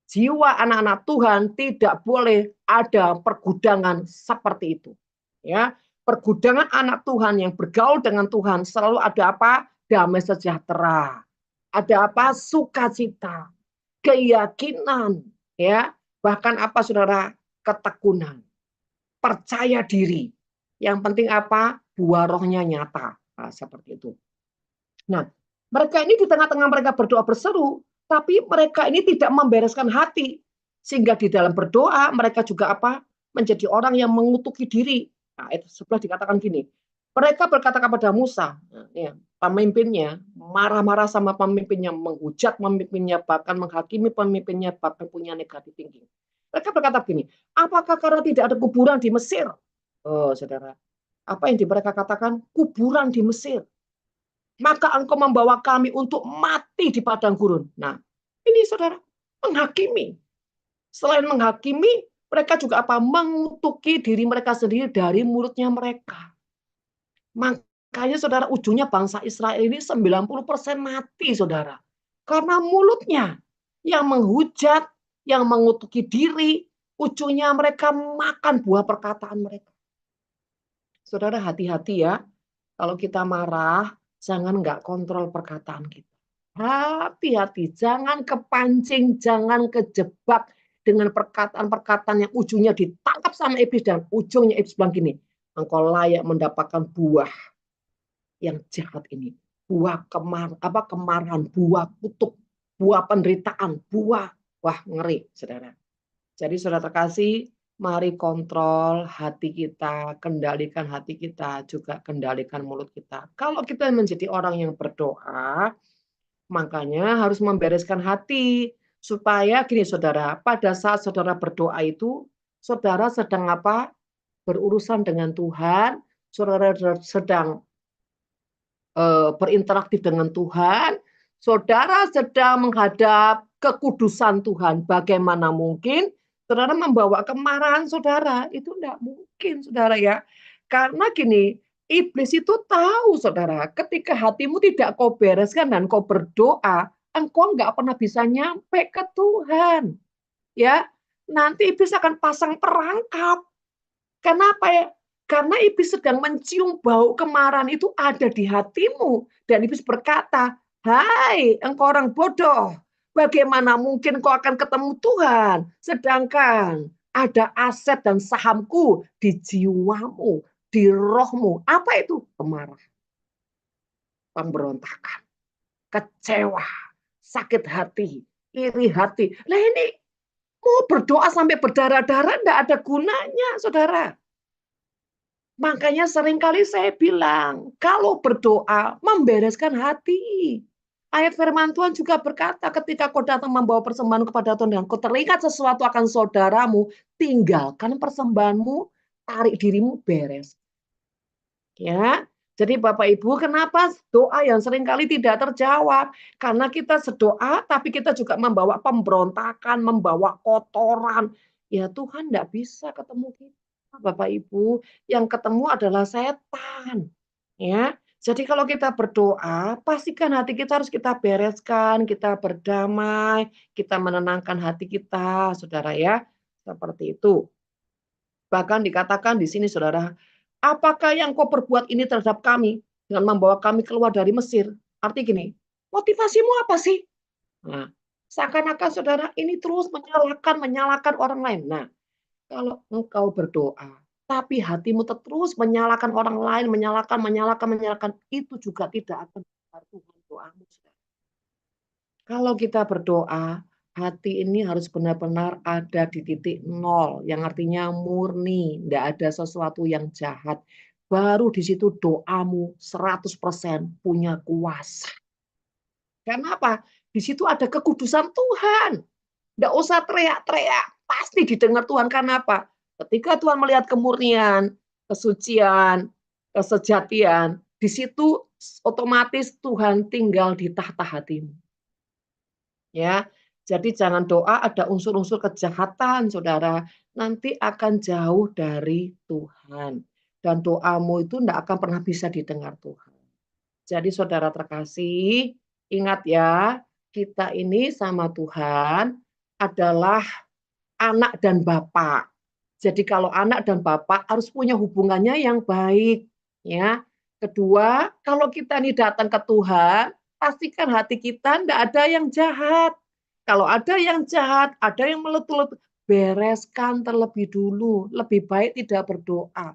Jiwa anak-anak Tuhan tidak boleh ada pergudangan seperti itu. Ya, pergudangan anak Tuhan yang bergaul dengan Tuhan selalu ada apa? Damai sejahtera. Ada apa? Sukacita, keyakinan, ya. Bahkan apa Saudara? Ketekunan, percaya diri. Yang penting apa? Buah rohnya nyata. Nah, seperti itu. Nah, mereka ini di tengah-tengah mereka berdoa berseru, tapi mereka ini tidak membereskan hati. Sehingga di dalam berdoa mereka juga apa? Menjadi orang yang mengutuki diri. Nah, itu sebelah dikatakan gini. Mereka berkata kepada Musa, ya, pemimpinnya, marah-marah sama pemimpinnya, menghujat pemimpinnya, bahkan menghakimi pemimpinnya, bahkan punya negatif thinking. Mereka berkata begini, apakah karena tidak ada kuburan di Mesir? Oh, saudara. Apa yang mereka katakan? Kuburan di Mesir. Maka engkau membawa kami untuk mati di padang gurun. Nah, ini saudara, menghakimi. Selain menghakimi, mereka juga apa? Mengutuki diri mereka sendiri dari mulutnya mereka. Makanya saudara, ujungnya bangsa Israel ini 90% mati, saudara. Karena mulutnya yang menghujat, yang mengutuki diri, ujungnya mereka makan buah perkataan mereka. Saudara, hati-hati ya. Kalau kita marah, jangan nggak kontrol perkataan kita. Hati-hati, jangan kepancing, jangan kejebak dengan perkataan-perkataan yang ujungnya ditangkap sama iblis dan ujungnya iblis bilang gini, engkau layak mendapatkan buah yang jahat ini. Buah kemarahan, buah kutuk, buah penderitaan, buah, wah ngeri, saudara. Jadi saudara terkasih, mari kontrol hati kita, kendalikan hati kita, juga kendalikan mulut kita. Kalau kita menjadi orang yang berdoa, makanya harus membereskan hati. Supaya gini saudara, pada saat saudara berdoa itu, saudara sedang apa? Berurusan dengan Tuhan, saudara sedang berinteraktif dengan Tuhan, saudara sedang menghadap kekudusan Tuhan. Bagaimana mungkin saudara membawa kemarahan saudara? Itu tidak mungkin saudara ya. Karena gini, iblis itu tahu saudara, ketika hatimu tidak kau bereskan dan kau berdoa, engkau nggak pernah bisa nyampe ke Tuhan. Ya, nanti iblis akan pasang perangkap. Kenapa ya? Karena iblis sedang mencium bau kemarahan itu ada di hatimu. Dan iblis berkata, hai engkau orang bodoh, bagaimana mungkin kau akan ketemu Tuhan, sedangkan ada aset dan sahamku di jiwamu, di rohmu. Apa itu? Kemarahan, pemberontakan, kecewa, sakit hati, iri hati. Nah ini mau berdoa sampai berdarah-darah enggak ada gunanya, saudara. Makanya seringkali saya bilang, kalau berdoa, membereskan hati. Ayat firman Tuhan juga berkata, ketika kau datang membawa persembahan kepada Tuhan dan kau teringat sesuatu akan saudaramu, tinggalkan persembahanmu, tarik dirimu, beres. Ya, jadi Bapak Ibu, kenapa doa yang seringkali tidak terjawab? Karena kita sedoa, tapi kita juga membawa pemberontakan, membawa kotoran. Ya Tuhan tidak bisa ketemu kita. Bapak Ibu, yang ketemu adalah setan. Ya. Jadi kalau kita berdoa, pastikan hati kita harus kita bereskan, kita berdamai, kita menenangkan hati kita, Saudara ya. Seperti itu. Bahkan dikatakan di sini Saudara, apakah yang kau perbuat ini terhadap kami dengan membawa kami keluar dari Mesir? Arti gini, motivasimu apa sih? Nah, seakan-akan Saudara ini terus menyalahkan orang lain. Nah, kalau engkau berdoa, tapi hatimu terus menyalahkan orang lain, menyalahkan, itu juga tidak akan benar Tuhan doamu. Kalau kita berdoa, hati ini harus benar-benar ada di titik nol, yang artinya murni, tidak ada sesuatu yang jahat. Baru di situ doamu 100% punya kuasa. Karena apa? Di situ ada kekudusan Tuhan. Tidak usah teriak-teriak, pasti didengar Tuhan. Karena apa? Ketika Tuhan melihat kemurnian, kesucian, kesejatian, di situ otomatis Tuhan tinggal di tahta hatimu. Ya, jadi jangan doa ada unsur-unsur kejahatan, Saudara. Nanti akan jauh dari Tuhan. Dan doamu itu tidak akan pernah bisa didengar Tuhan. Jadi Saudara terkasih, ingat ya, kita ini sama Tuhan adalah anak dan bapak. Jadi kalau anak dan bapak harus punya hubungannya yang baik, ya. Kedua, kalau kita ini datang ke Tuhan, pastikan hati kita tidak ada yang jahat. Kalau ada yang jahat, ada yang meletup, bereskan terlebih dulu. Lebih baik tidak berdoa.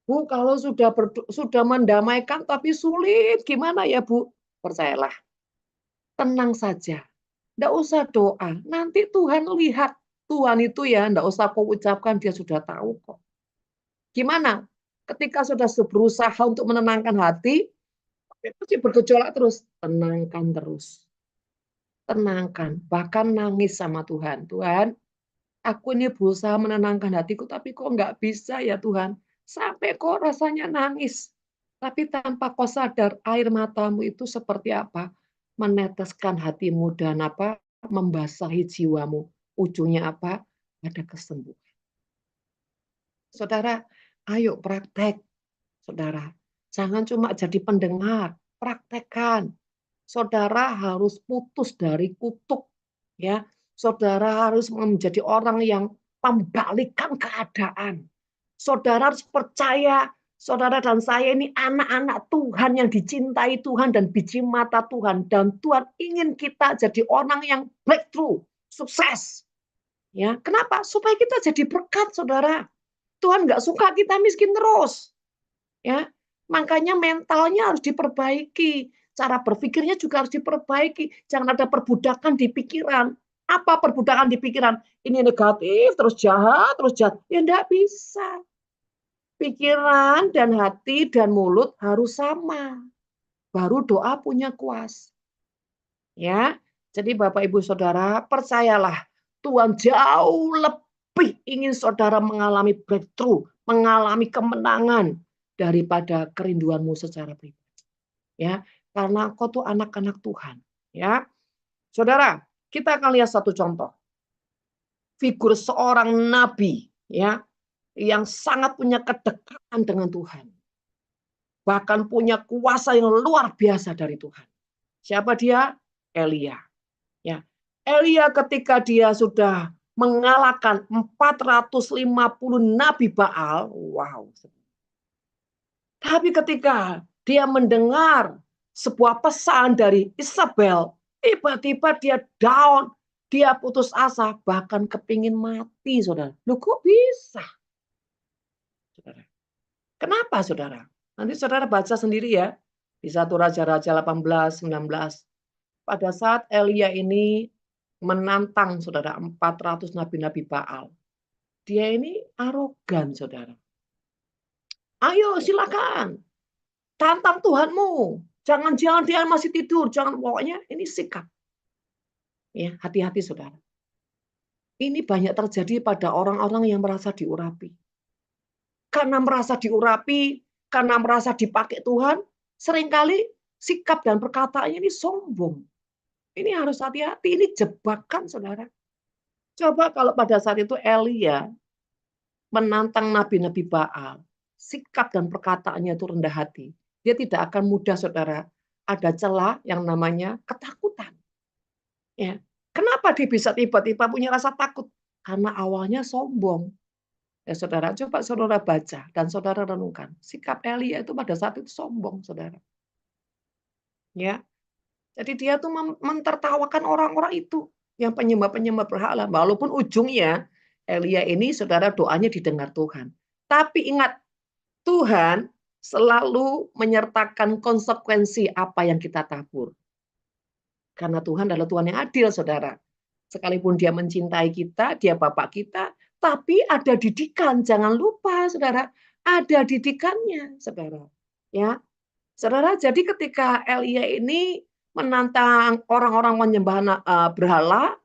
Bu, kalau sudah mendamaikan tapi sulit, gimana ya Bu? Percayalah, tenang saja. Tidak usah doa. Nanti Tuhan lihat. Tuhan itu ya, tidak usah kau ucapkan, dia sudah tahu kok. Gimana? Ketika sudah berusaha untuk menenangkan hati, pasti bergejolak terus. Tenangkan terus. Tenangkan. Bahkan nangis sama Tuhan. Tuhan, aku ini berusaha menenangkan hatiku, tapi kok nggak bisa ya Tuhan. Sampai kok rasanya nangis. Tapi tanpa kau sadar, air matamu itu seperti apa? Meneteskan hatimu dan apa? Membasahi jiwamu. Ujungnya apa? Ada kesembuhan. Saudara, ayo praktek. Saudara, jangan cuma jadi pendengar, praktekkan. Saudara harus putus dari kutuk, ya. Saudara harus menjadi orang yang membalikkan keadaan. Saudara harus percaya, saudara dan saya ini anak-anak Tuhan yang dicintai Tuhan dan biji mata Tuhan, dan Tuhan ingin kita jadi orang yang breakthrough, sukses. Ya, kenapa? Supaya kita jadi berkat, saudara. Tuhan nggak suka kita miskin terus. Ya, makanya mentalnya harus diperbaiki. Cara berpikirnya juga harus diperbaiki. Jangan ada perbudakan di pikiran. Apa perbudakan di pikiran? Ini negatif, terus jahat, terus jahat. Ya enggak bisa. Pikiran dan hati dan mulut harus sama. Baru doa punya kuasa. Ya. Jadi Bapak Ibu Saudara, percayalah Tuhan jauh lebih ingin saudara mengalami breakthrough, mengalami kemenangan daripada kerinduanmu secara pribadi. Ya, karena kau tuh anak-anak Tuhan, ya. Saudara, kita akan lihat satu contoh. Figur seorang nabi, ya, yang sangat punya kedekatan dengan Tuhan. Bahkan punya kuasa yang luar biasa dari Tuhan. Siapa dia? Elia. Ya. Elia ketika dia sudah mengalahkan 450 nabi Baal. Wow. Tapi ketika dia mendengar sebuah pesan dari Isabel, tiba-tiba dia down, dia putus asa, bahkan kepingin mati, saudara. Loh kok bisa? Saudara. Kenapa, saudara? Nanti saudara baca sendiri ya. Di 1 Raja-Raja 18, 19. Pada saat Elia ini menantang, saudara, 400 nabi-nabi Baal. Dia ini arogan, saudara. Ayo silakan, tantang Tuhanmu. Jangan-jangan dia masih tidur. Jangan, pokoknya ini sikap. Ya, hati-hati saudara. Ini banyak terjadi pada orang-orang yang merasa diurapi. Karena merasa diurapi, karena merasa dipakai Tuhan, seringkali sikap dan perkataannya ini sombong. Ini harus hati-hati, ini jebakan saudara. Coba kalau pada saat itu Elia menantang nabi-nabi Baal, sikap dan perkataannya itu rendah hati. Dia tidak akan mudah, saudara, ada celah yang namanya ketakutan. Ya. Kenapa dia bisa tiba-tiba punya rasa takut? Karena awalnya sombong. Ya, saudara, coba saudara baca dan saudara renungkan. Sikap Elia itu pada saat itu sombong, saudara. Ya. Jadi dia tuh mentertawakan orang-orang itu yang penyembah-penyembah berhala. Walaupun ujungnya Elia ini, saudara, doanya didengar Tuhan. Tapi ingat, Tuhan selalu menyertakan konsekuensi apa yang kita tabur. Karena Tuhan adalah Tuhan yang adil, saudara. Sekalipun dia mencintai kita, dia Bapak kita, tapi ada didikan. Jangan lupa, saudara. Ada didikannya, saudara. Ya, saudara, jadi ketika Elia ini menantang orang-orang menyembah berhala,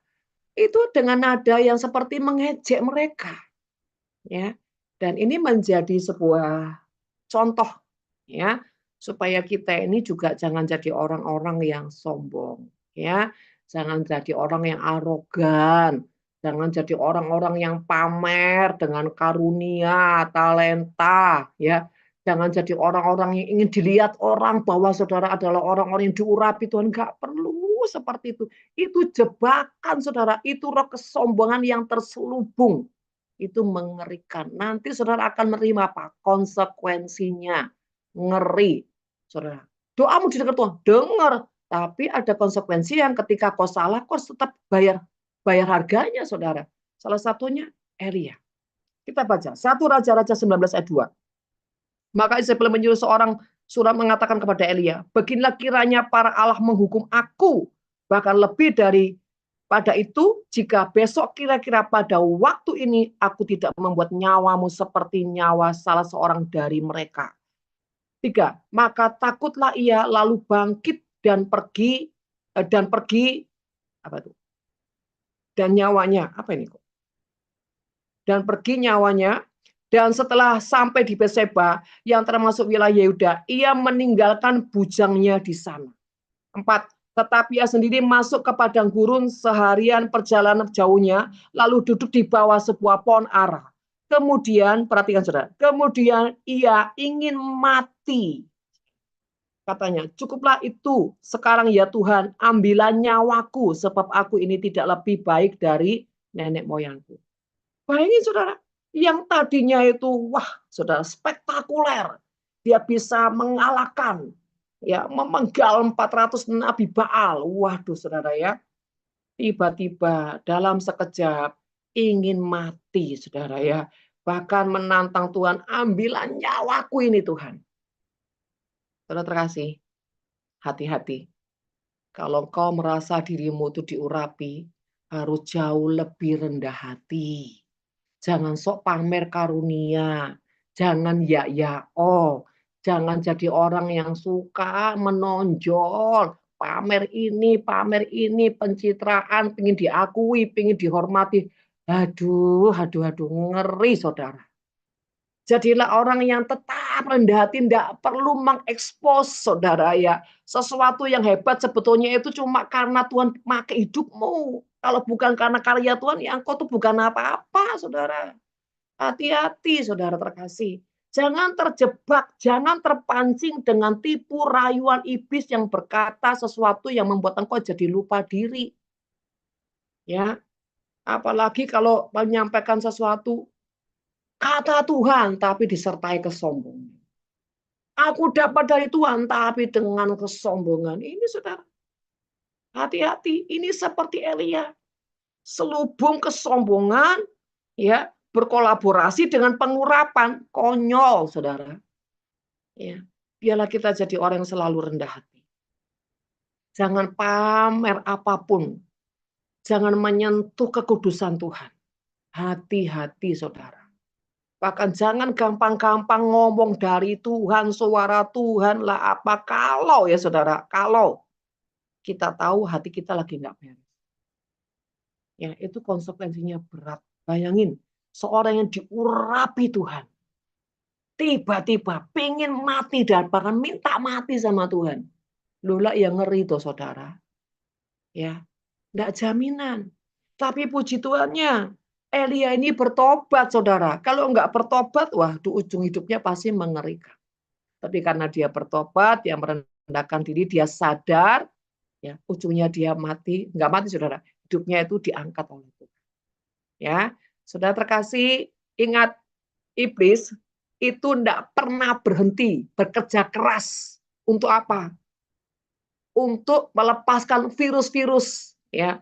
itu dengan nada yang seperti mengejek mereka. Ya, dan ini menjadi sebuah contoh, ya, supaya kita ini juga jangan jadi orang-orang yang sombong, ya. Jangan jadi orang yang arogan, jangan jadi orang-orang yang pamer dengan karunia, talenta, ya. Jangan jadi orang-orang yang ingin dilihat orang bahwa saudara adalah orang-orang yang diurapi Tuhan. Enggak perlu seperti itu. Itu jebakan, saudara. Itu roh kesombongan yang terselubung. Itu mengerikan. Nanti saudara akan menerima apa? Konsekuensinya. Ngeri. Saudara. Doamu didengar Tuhan. Dengar. Tapi ada konsekuensi yang ketika kau salah, kau tetap bayar harganya, saudara. Salah satunya Elia. Kita baca. 1 Raja-Raja 19 ayat 2. Maka Isabel menyuruh seorang surat mengatakan kepada Elia, beginilah kiranya para Allah menghukum aku, bahkan lebih dari pada itu, jika besok kira-kira pada waktu ini aku tidak membuat nyawamu seperti nyawa salah seorang dari mereka. 3. Maka takutlah ia lalu bangkit dan pergi apa itu? Dan nyawanya, apa ini kok? Dan pergi nyawanya. Dan setelah sampai di Betseba yang termasuk wilayah Yehuda, ia meninggalkan bujangnya di sana. 4. Tetapi ia sendiri masuk ke padang gurun seharian perjalanan jauhnya, lalu duduk di bawah sebuah pohon ara. Kemudian, perhatikan saudara, kemudian ia ingin mati. Katanya, cukuplah itu, sekarang ya Tuhan, ambillah nyawaku, sebab aku ini tidak lebih baik dari nenek moyangku. Bayangin saudara, yang tadinya itu, wah saudara, spektakuler. Dia bisa mengalahkan, ya, memenggal 400 nabi Baal. Waduh saudara ya, tiba-tiba dalam sekejap ingin mati saudara ya. Bahkan menantang Tuhan, ambillah nyawaku ini Tuhan. Saudara terkasih, hati-hati. Kalau kau merasa dirimu itu diurapi, harus jauh lebih rendah hati. Jangan sok pamer karunia. Jangan ya-ya-oh. Jangan jadi orang yang suka menonjol. Pamer ini, pencitraan, pengen diakui, pengen dihormati. Aduh, ngeri saudara. Jadilah orang yang tetap rendah hati, tidak perlu mengekspos saudara ya. Sesuatu yang hebat sebetulnya itu cuma karena Tuhan pakai hidupmu. Kalau bukan karena karya Tuhan, ya engkau tuh bukan apa-apa saudara. Hati-hati saudara terkasih. Jangan terjebak, jangan terpancing dengan tipu rayuan iblis yang berkata sesuatu yang membuat engkau jadi lupa diri. Ya. Apalagi kalau menyampaikan sesuatu kata Tuhan tapi disertai kesombongan. Aku dapat dari Tuhan tapi dengan kesombongan. Ini saudara, hati-hati. Ini seperti Elia. Selubung kesombongan ya berkolaborasi dengan pengurapan. Konyol saudara. Ya, biarlah kita jadi orang yang selalu rendah hati. Jangan pamer apapun. Jangan menyentuh kekudusan Tuhan. Hati-hati saudara. Bahkan jangan gampang-gampang ngomong dari Tuhan, suara Tuhan lah apa. Kalau ya saudara, kalau kita tahu hati kita lagi nggak beres. Ya, itu konsekuensinya berat. Bayangin, seorang yang diurapi Tuhan. Tiba-tiba pengen mati dan bahkan minta mati sama Tuhan. Lola yang ngeri tuh saudara. Ya, enggak jaminan. Tapi puji Tuhannya, Elia ini bertobat saudara. Kalau enggak bertobat, wah di ujung hidupnya pasti mengerikan. Tapi karena dia bertobat, dia merendahkan diri, dia sadar, ya ujungnya dia mati, enggak mati saudara. Hidupnya itu diangkat oleh Tuhan. Ya, saudara terkasih, ingat iblis itu enggak pernah berhenti bekerja keras untuk apa? Untuk melepaskan virus-virus, ya,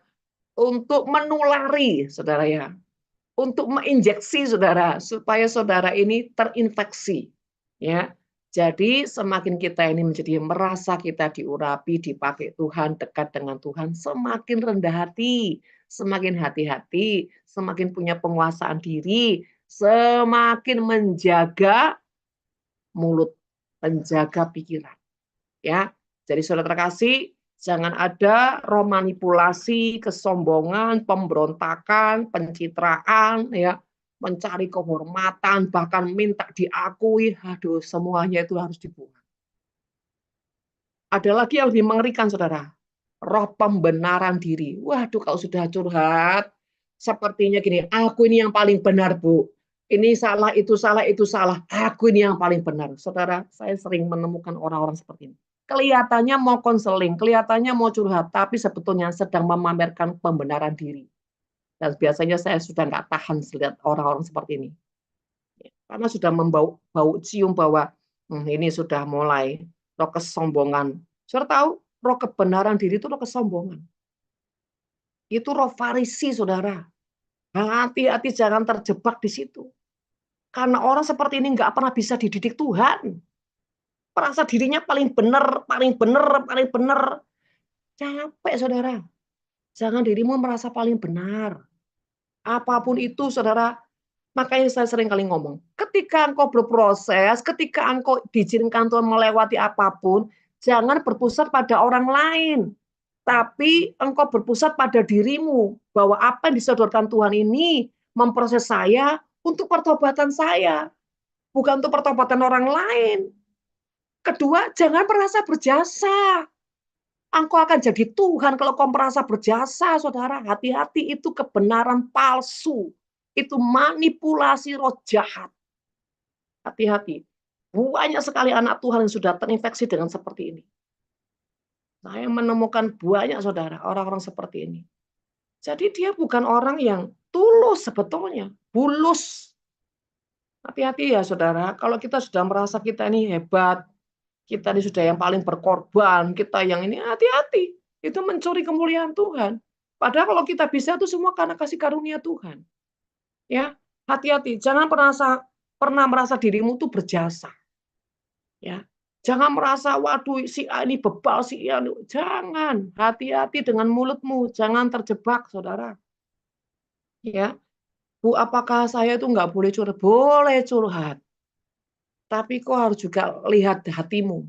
untuk menulari, saudara ya, untuk menginjeksi saudara supaya saudara ini terinfeksi, ya. Jadi semakin kita ini menjadi merasa kita diurapi, dipakai Tuhan, dekat dengan Tuhan, semakin rendah hati, semakin hati-hati, semakin punya penguasaan diri, semakin menjaga mulut, menjaga pikiran. Ya, jadi saudara terkasih, jangan ada manipulasi, kesombongan, pemberontakan, pencitraan, ya, mencari kehormatan, bahkan minta diakui. Aduh, semuanya itu harus dibuang. Ada lagi yang lebih mengerikan, saudara. Roh pembenaran diri. Waduh, kalau sudah curhat, sepertinya gini, aku ini yang paling benar, Bu. Ini salah, itu salah, itu salah. Aku ini yang paling benar. Saudara, saya sering menemukan orang-orang seperti ini. Kelihatannya mau konseling, kelihatannya mau curhat, tapi sebetulnya sedang memamerkan pembenaran diri. Dan biasanya saya sudah nggak tahan melihat orang-orang seperti ini. Karena sudah membau bau cium bahwa ini sudah mulai roh kesombongan. Saudara tahu, roh kebenaran diri itu roh kesombongan. Itu roh Farisi, saudara. Hati-hati jangan terjebak di situ. Karena orang seperti ini nggak pernah bisa dididik Tuhan. Merasa dirinya paling benar, paling benar, paling benar. Capek, saudara. Jangan dirimu merasa paling benar. Apapun itu, saudara. Makanya saya sering kali ngomong, ketika engkau berproses, ketika engkau diizinkan Tuhan melewati apapun, jangan berpusat pada orang lain. Tapi engkau berpusat pada dirimu, bahwa apa yang disodorkan Tuhan ini memproses saya untuk pertobatan saya, bukan untuk pertobatan orang lain. Kedua, jangan merasa berjasa. Engkau akan jadi Tuhan kalau kau merasa berjasa, saudara. Hati-hati, itu kebenaran palsu. Itu manipulasi roh jahat. Hati-hati. Banyak sekali anak Tuhan yang sudah terinfeksi dengan seperti ini. Saya menemukan banyak saudara, orang-orang seperti ini. Jadi dia bukan orang yang tulus sebetulnya, bulus. Hati-hati ya saudara, kalau kita sudah merasa kita ini hebat, kita ini sudah yang paling berkorban, kita yang ini hati-hati. Itu mencuri kemuliaan Tuhan. Padahal kalau kita bisa itu semua karena kasih karunia Tuhan. Ya, hati-hati, jangan pernah merasa dirimu tuh berjasa. Ya. Jangan merasa waduh si A ini bebal si A. Jangan, hati-hati dengan mulutmu, jangan terjebak saudara. Ya. Bu, apakah saya itu nggak boleh curhat? Boleh curhat. Tapi kau harus juga lihat hatimu.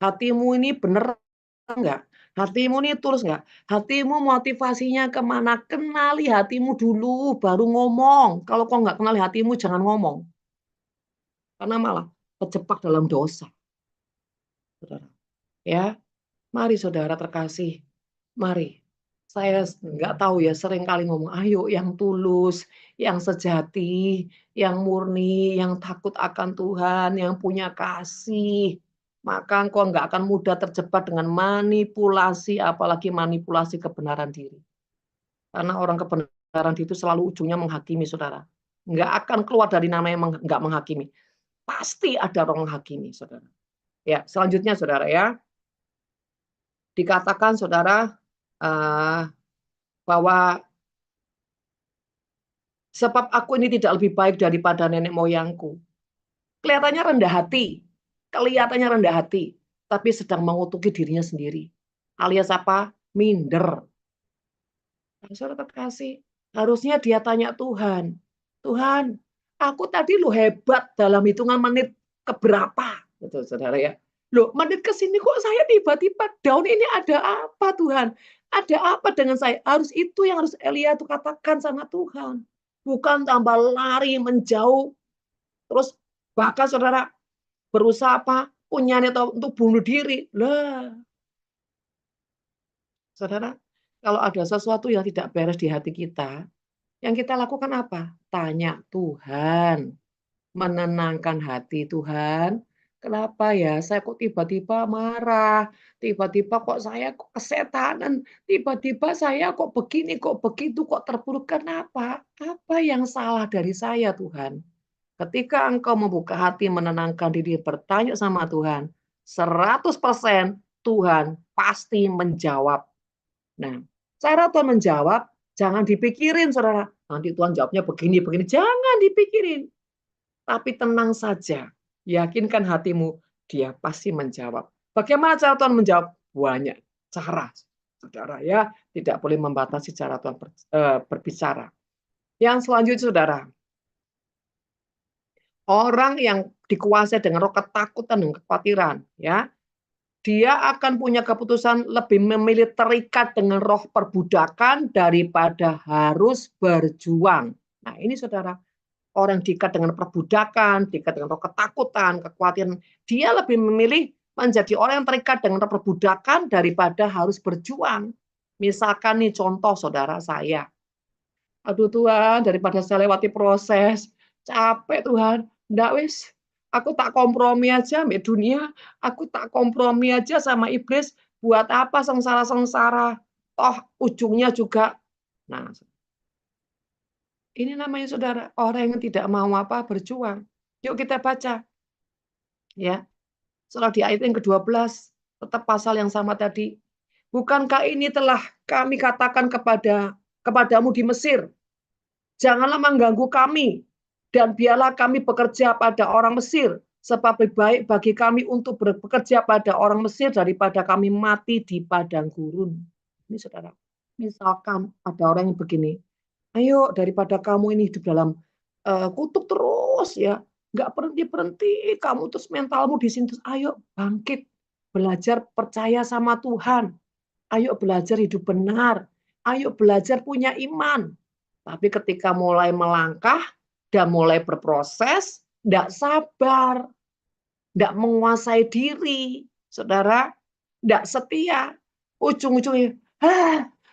Hatimu ini benar enggak? Hatimu ini tulus enggak? Hatimu motivasinya kemana? Kenali hatimu dulu, baru ngomong. Kalau kau nggak kenali hatimu, jangan ngomong. Karena malah terjebak dalam dosa. Saudara. Ya, mari saudara terkasih. Mari. Saya nggak tahu ya, sering kali ngomong, ayo yang tulus, yang sejati, yang murni, yang takut akan Tuhan, yang punya kasih. Maka engkau nggak akan mudah terjebak dengan manipulasi, apalagi manipulasi kebenaran diri. Karena orang kebenaran itu selalu ujungnya menghakimi, saudara. Nggak akan keluar dari namanya nggak menghakimi. Pasti ada orang menghakimi, saudara. Ya, selanjutnya, saudara ya, dikatakan, saudara, bahwa sebab aku ini tidak lebih baik daripada nenek moyangku. Kelihatannya rendah hati, tapi sedang mengutuki dirinya sendiri. Alias apa? Minder. Saudara terkasih, harusnya dia tanya Tuhan, Tuhan, aku tadi lo hebat dalam hitungan menit keberapa, gitu, saudara ya. Loh, menit ke sini kok saya tiba-tiba down, ini ada apa Tuhan? Ada apa dengan saya? Itu yang harus Elia itu katakan sama Tuhan. Bukan tambah lari menjauh, terus bahkan saudara berusaha apa? Punya niat untuk bunuh diri. Lah, saudara, kalau ada sesuatu yang tidak beres di hati kita, yang kita lakukan apa? Tanya Tuhan, menenangkan hati. Tuhan, kenapa ya saya kok tiba-tiba marah, tiba-tiba kok saya kok kesetanan, tiba-tiba saya kok begini, kok begitu, kok terpuruk, kenapa? Apa yang salah dari saya, Tuhan? Ketika engkau membuka hati, menenangkan diri, bertanya sama Tuhan, 100% Tuhan pasti menjawab. Nah, cara Tuhan menjawab, jangan dipikirin, saudara. Nanti Tuhan jawabnya begini, begini. Jangan dipikirin. Tapi tenang saja. Yakinkan hatimu, dia pasti menjawab. Bagaimana cara Tuhan menjawab? Banyak cara, saudara ya. Tidak boleh membatasi cara Tuhan berbicara. Yang selanjutnya, saudara. Orang yang dikuasai dengan roh ketakutan dan kekhawatiran, ya, dia akan punya keputusan lebih memilih terikat dengan roh perbudakan daripada harus berjuang. Nah, ini saudara, orang diikat dengan perbudakan, diikat dengan roh ketakutan, kekhawatiran, dia lebih memilih menjadi orang yang terikat dengan roh perbudakan daripada harus berjuang. Misalkan nih contoh saudara saya, aduh Tuhan, daripada saya lewati proses, capek Tuhan, ndak wis, aku tak kompromi aja sama dunia, aku tak kompromi aja sama iblis, buat apa sengsara-sengsara, toh ujungnya juga. Nah, ini namanya saudara, orang yang tidak mau apa berjuang. Yuk kita baca, ya. Surah di ayat yang ke-12, tetap pasal yang sama tadi. Bukankah ini telah kami katakan kepadamu di Mesir, janganlah mengganggu kami, dan biarlah kami bekerja pada orang Mesir, sebab lebih baik bagi kami untuk bekerja pada orang Mesir daripada kami mati di padang gurun. Ini saudara, misalkan ada orang yang begini, ayo daripada kamu ini hidup dalam kutuk terus ya, nggak berhenti-berhenti, kamu terus mentalmu di sini, ayo bangkit, belajar percaya sama Tuhan, ayo belajar hidup benar, ayo belajar punya iman. Tapi ketika mulai melangkah dan mulai berproses, tidak sabar, tidak menguasai diri, saudara, tidak setia, ujung-ujungnya,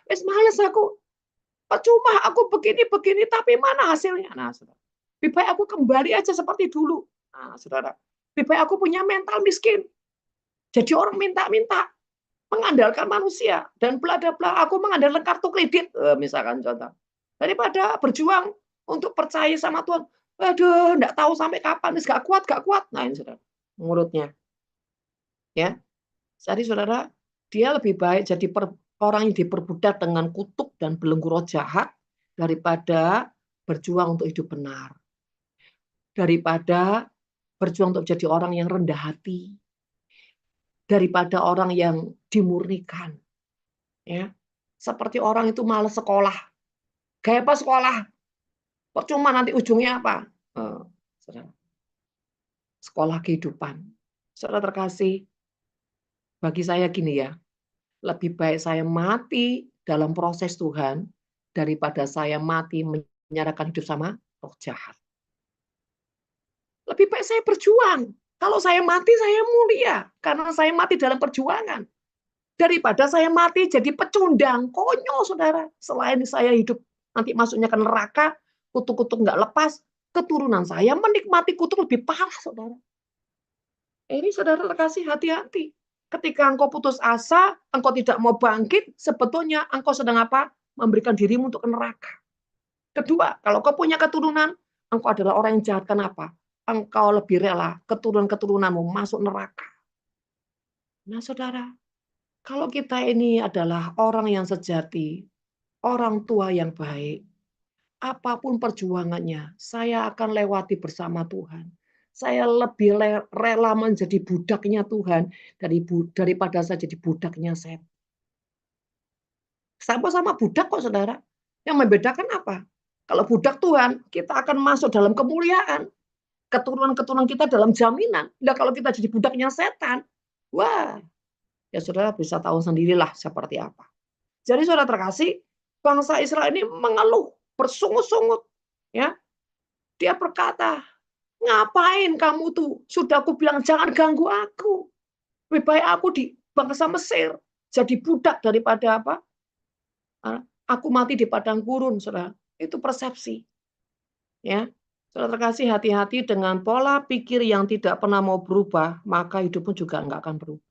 wis males aku, percuma aku begini-begini, tapi mana hasilnya? Nah, saudara, lebih baik aku kembali aja seperti dulu. Nah, saudara, lebih baik aku punya mental miskin, jadi orang minta-minta, mengandalkan manusia, dan bla bla bla, aku mengandalkan kartu kredit, misalkan contoh. Daripada berjuang untuk percaya sama Tuhan. Aduh, enggak tahu sampai kapan, gak kuat, gak kuat. Nah, ini saudara, menurutnya. Ya, jadi saudara, dia lebih baik jadi orang yang diperbudak dengan kutuk dan belenggu roh jahat daripada berjuang untuk hidup benar. Daripada berjuang untuk jadi orang yang rendah hati. Daripada orang yang dimurnikan. Ya, seperti orang itu malas sekolah. Kayak apa sekolah? Percuma nanti ujungnya apa? Sekolah kehidupan. Saudara terkasih, bagi saya gini ya, lebih baik saya mati dalam proses Tuhan daripada saya mati menyerahkan hidup sama roh jahat. Lebih baik saya berjuang. Kalau saya mati, saya mulia. Karena saya mati dalam perjuangan. Daripada saya mati jadi pecundang. Konyol, saudara. Selain saya hidup nanti masuknya ke neraka, kutuk-kutuk nggak lepas, keturunan saya menikmati kutuk lebih parah, saudara. Ini saudara terkasih, hati-hati. Ketika engkau putus asa, engkau tidak mau bangkit, sebetulnya engkau sedang apa? Memberikan dirimu untuk ke neraka. Kedua, kalau kau punya keturunan, engkau adalah orang yang jahat. Kenapa? Engkau lebih rela keturunan-keturunanmu masuk neraka. Nah, saudara, kalau kita ini adalah orang yang sejati, orang tua yang baik, apapun perjuangannya, saya akan lewati bersama Tuhan. Saya lebih rela menjadi budaknya Tuhan daripada saya jadi budaknya setan. Sama-sama budak kok, saudara. Yang membedakan apa? Kalau budak Tuhan, kita akan masuk dalam kemuliaan. Keturunan-keturunan kita dalam jaminan. Nah, kalau kita jadi budaknya setan, wah, ya saudara bisa tahu sendirilah seperti apa. Jadi saudara terkasih, bangsa Israel ini mengeluh, bersungut-sungut. Ya, dia berkata, ngapain kamu tuh? Sudah aku bilang jangan ganggu aku. Lebih baik aku di bangsa Mesir. Jadi budak daripada apa? Aku mati di padang gurun, saudara. Itu persepsi. Ya, saudara terkasih, hati-hati dengan pola pikir yang tidak pernah mau berubah, maka hidupmu juga enggak akan berubah.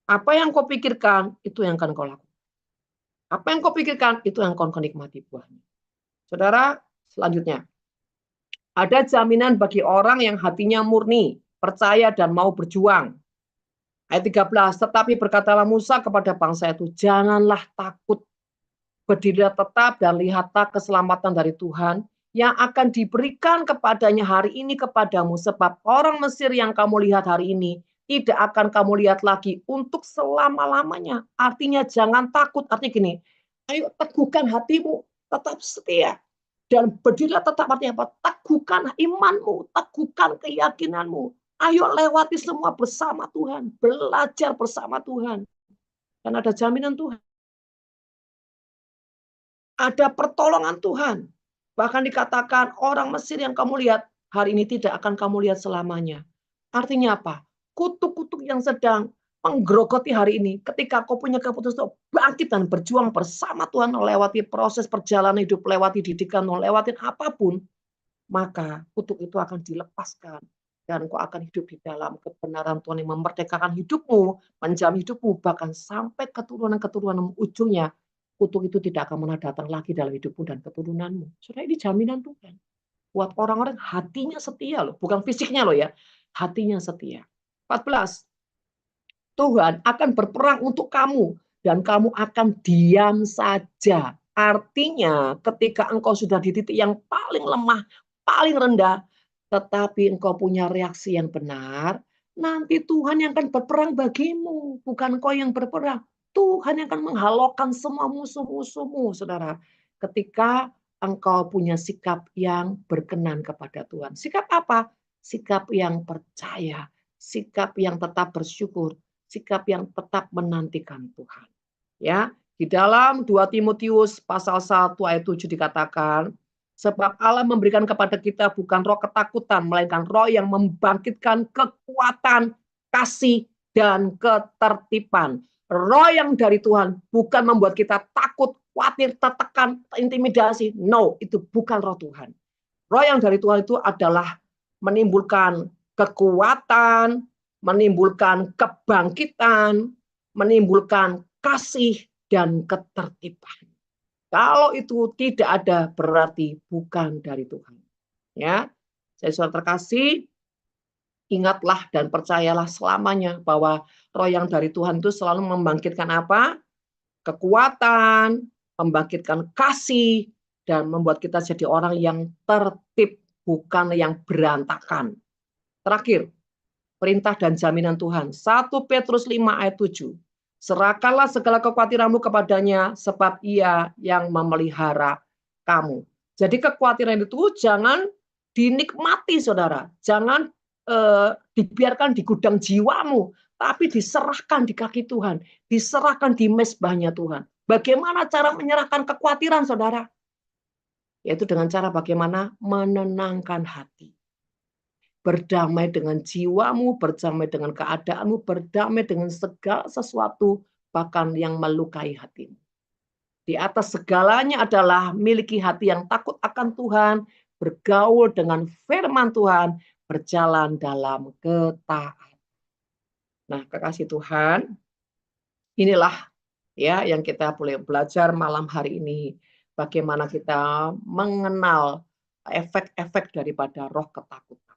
Apa yang kau pikirkan, itu yang akan kau lakukan. Apa yang kau pikirkan, itu yang kau nikmati buahnya. Saudara, selanjutnya. Ada jaminan bagi orang yang hatinya murni, percaya dan mau berjuang. Ayat 13, tetapi berkatalah Musa kepada bangsa itu, janganlah takut, berdirilah tetap dan lihatlah keselamatan dari Tuhan yang akan diberikan kepadanya hari ini kepadamu, sebab orang Mesir yang kamu lihat hari ini tidak akan kamu lihat lagi untuk selama-lamanya. Artinya jangan takut, artinya gini, ayo teguhkan hatimu, tetap setia. Dan berdirilah tetap, artinya apa? Teguhkan imanmu, teguhkan keyakinanmu. Ayo lewati semua bersama Tuhan, belajar bersama Tuhan. Dan ada jaminan Tuhan. Ada pertolongan Tuhan. Bahkan dikatakan orang Mesir yang kamu lihat hari ini tidak akan kamu lihat selamanya. Artinya apa? Kutuk-kutuk yang sedang menggerogoti hari ini, ketika kau punya keputusan untuk bangkit dan berjuang bersama Tuhan, melewati proses perjalanan hidup, melewati didikan, melewati apapun, maka kutuk itu akan dilepaskan. Dan kau akan hidup di dalam kebenaran Tuhan yang memerdekakan hidupmu, menjamin hidupmu, bahkan sampai keturunan-keturunan ujungnya, kutuk itu tidak akan pernah datang lagi dalam hidupmu dan keturunanmu. Saudara, ini jaminan Tuhan. Buat orang-orang hatinya setia loh, bukan fisiknya loh ya, hatinya setia. 14. Tuhan akan berperang untuk kamu dan kamu akan diam saja. Artinya ketika engkau sudah di titik yang paling lemah, paling rendah, tetapi engkau punya reaksi yang benar, nanti Tuhan yang akan berperang bagimu, bukan engkau yang berperang. Tuhan yang akan menghalaukan semua musuh-musuhmu, saudara. Ketika engkau punya sikap yang berkenan kepada Tuhan. Sikap apa? Sikap yang percaya, sikap yang tetap bersyukur, sikap yang tetap menantikan Tuhan. Ya, di dalam 2 Timotius pasal 1 ayat 7 dikatakan, sebab Allah memberikan kepada kita bukan roh ketakutan, melainkan roh yang membangkitkan kekuatan, kasih, dan ketertiban. Roh yang dari Tuhan bukan membuat kita takut, khawatir, tertekan, intimidasi. No, itu bukan roh Tuhan. Roh yang dari Tuhan itu adalah menimbulkan kekuatan, menimbulkan kebangkitan, menimbulkan kasih dan ketertiban. Kalau itu tidak ada, berarti bukan dari Tuhan. Ya, saya saudara terkasih, ingatlah dan percayalah selamanya bahwa roh yang dari Tuhan itu selalu membangkitkan apa? Kekuatan, membangkitkan kasih, dan membuat kita jadi orang yang tertib, bukan yang berantakan. Terakhir, perintah dan jaminan Tuhan. 1 Petrus 5 ayat 7. Serahkanlah segala kekhawatiranmu kepadanya, sebab ia yang memelihara kamu. Jadi kekhawatiran itu jangan dinikmati, saudara. Jangan dibiarkan di gudang jiwamu, tapi diserahkan di kaki Tuhan. Diserahkan di mezbahnya Tuhan. Bagaimana cara menyerahkan kekhawatiran, saudara? Yaitu dengan cara bagaimana menenangkan hati. Berdamai dengan jiwamu, berdamai dengan keadaanmu, berdamai dengan segala sesuatu, bahkan yang melukai hatimu. Di atas segalanya adalah miliki hati yang takut akan Tuhan, bergaul dengan firman Tuhan, berjalan dalam ketaatan. Nah, kekasih Tuhan, inilah ya yang kita boleh belajar malam hari ini. bagaimana kita mengenal efek-efek daripada roh ketakutan.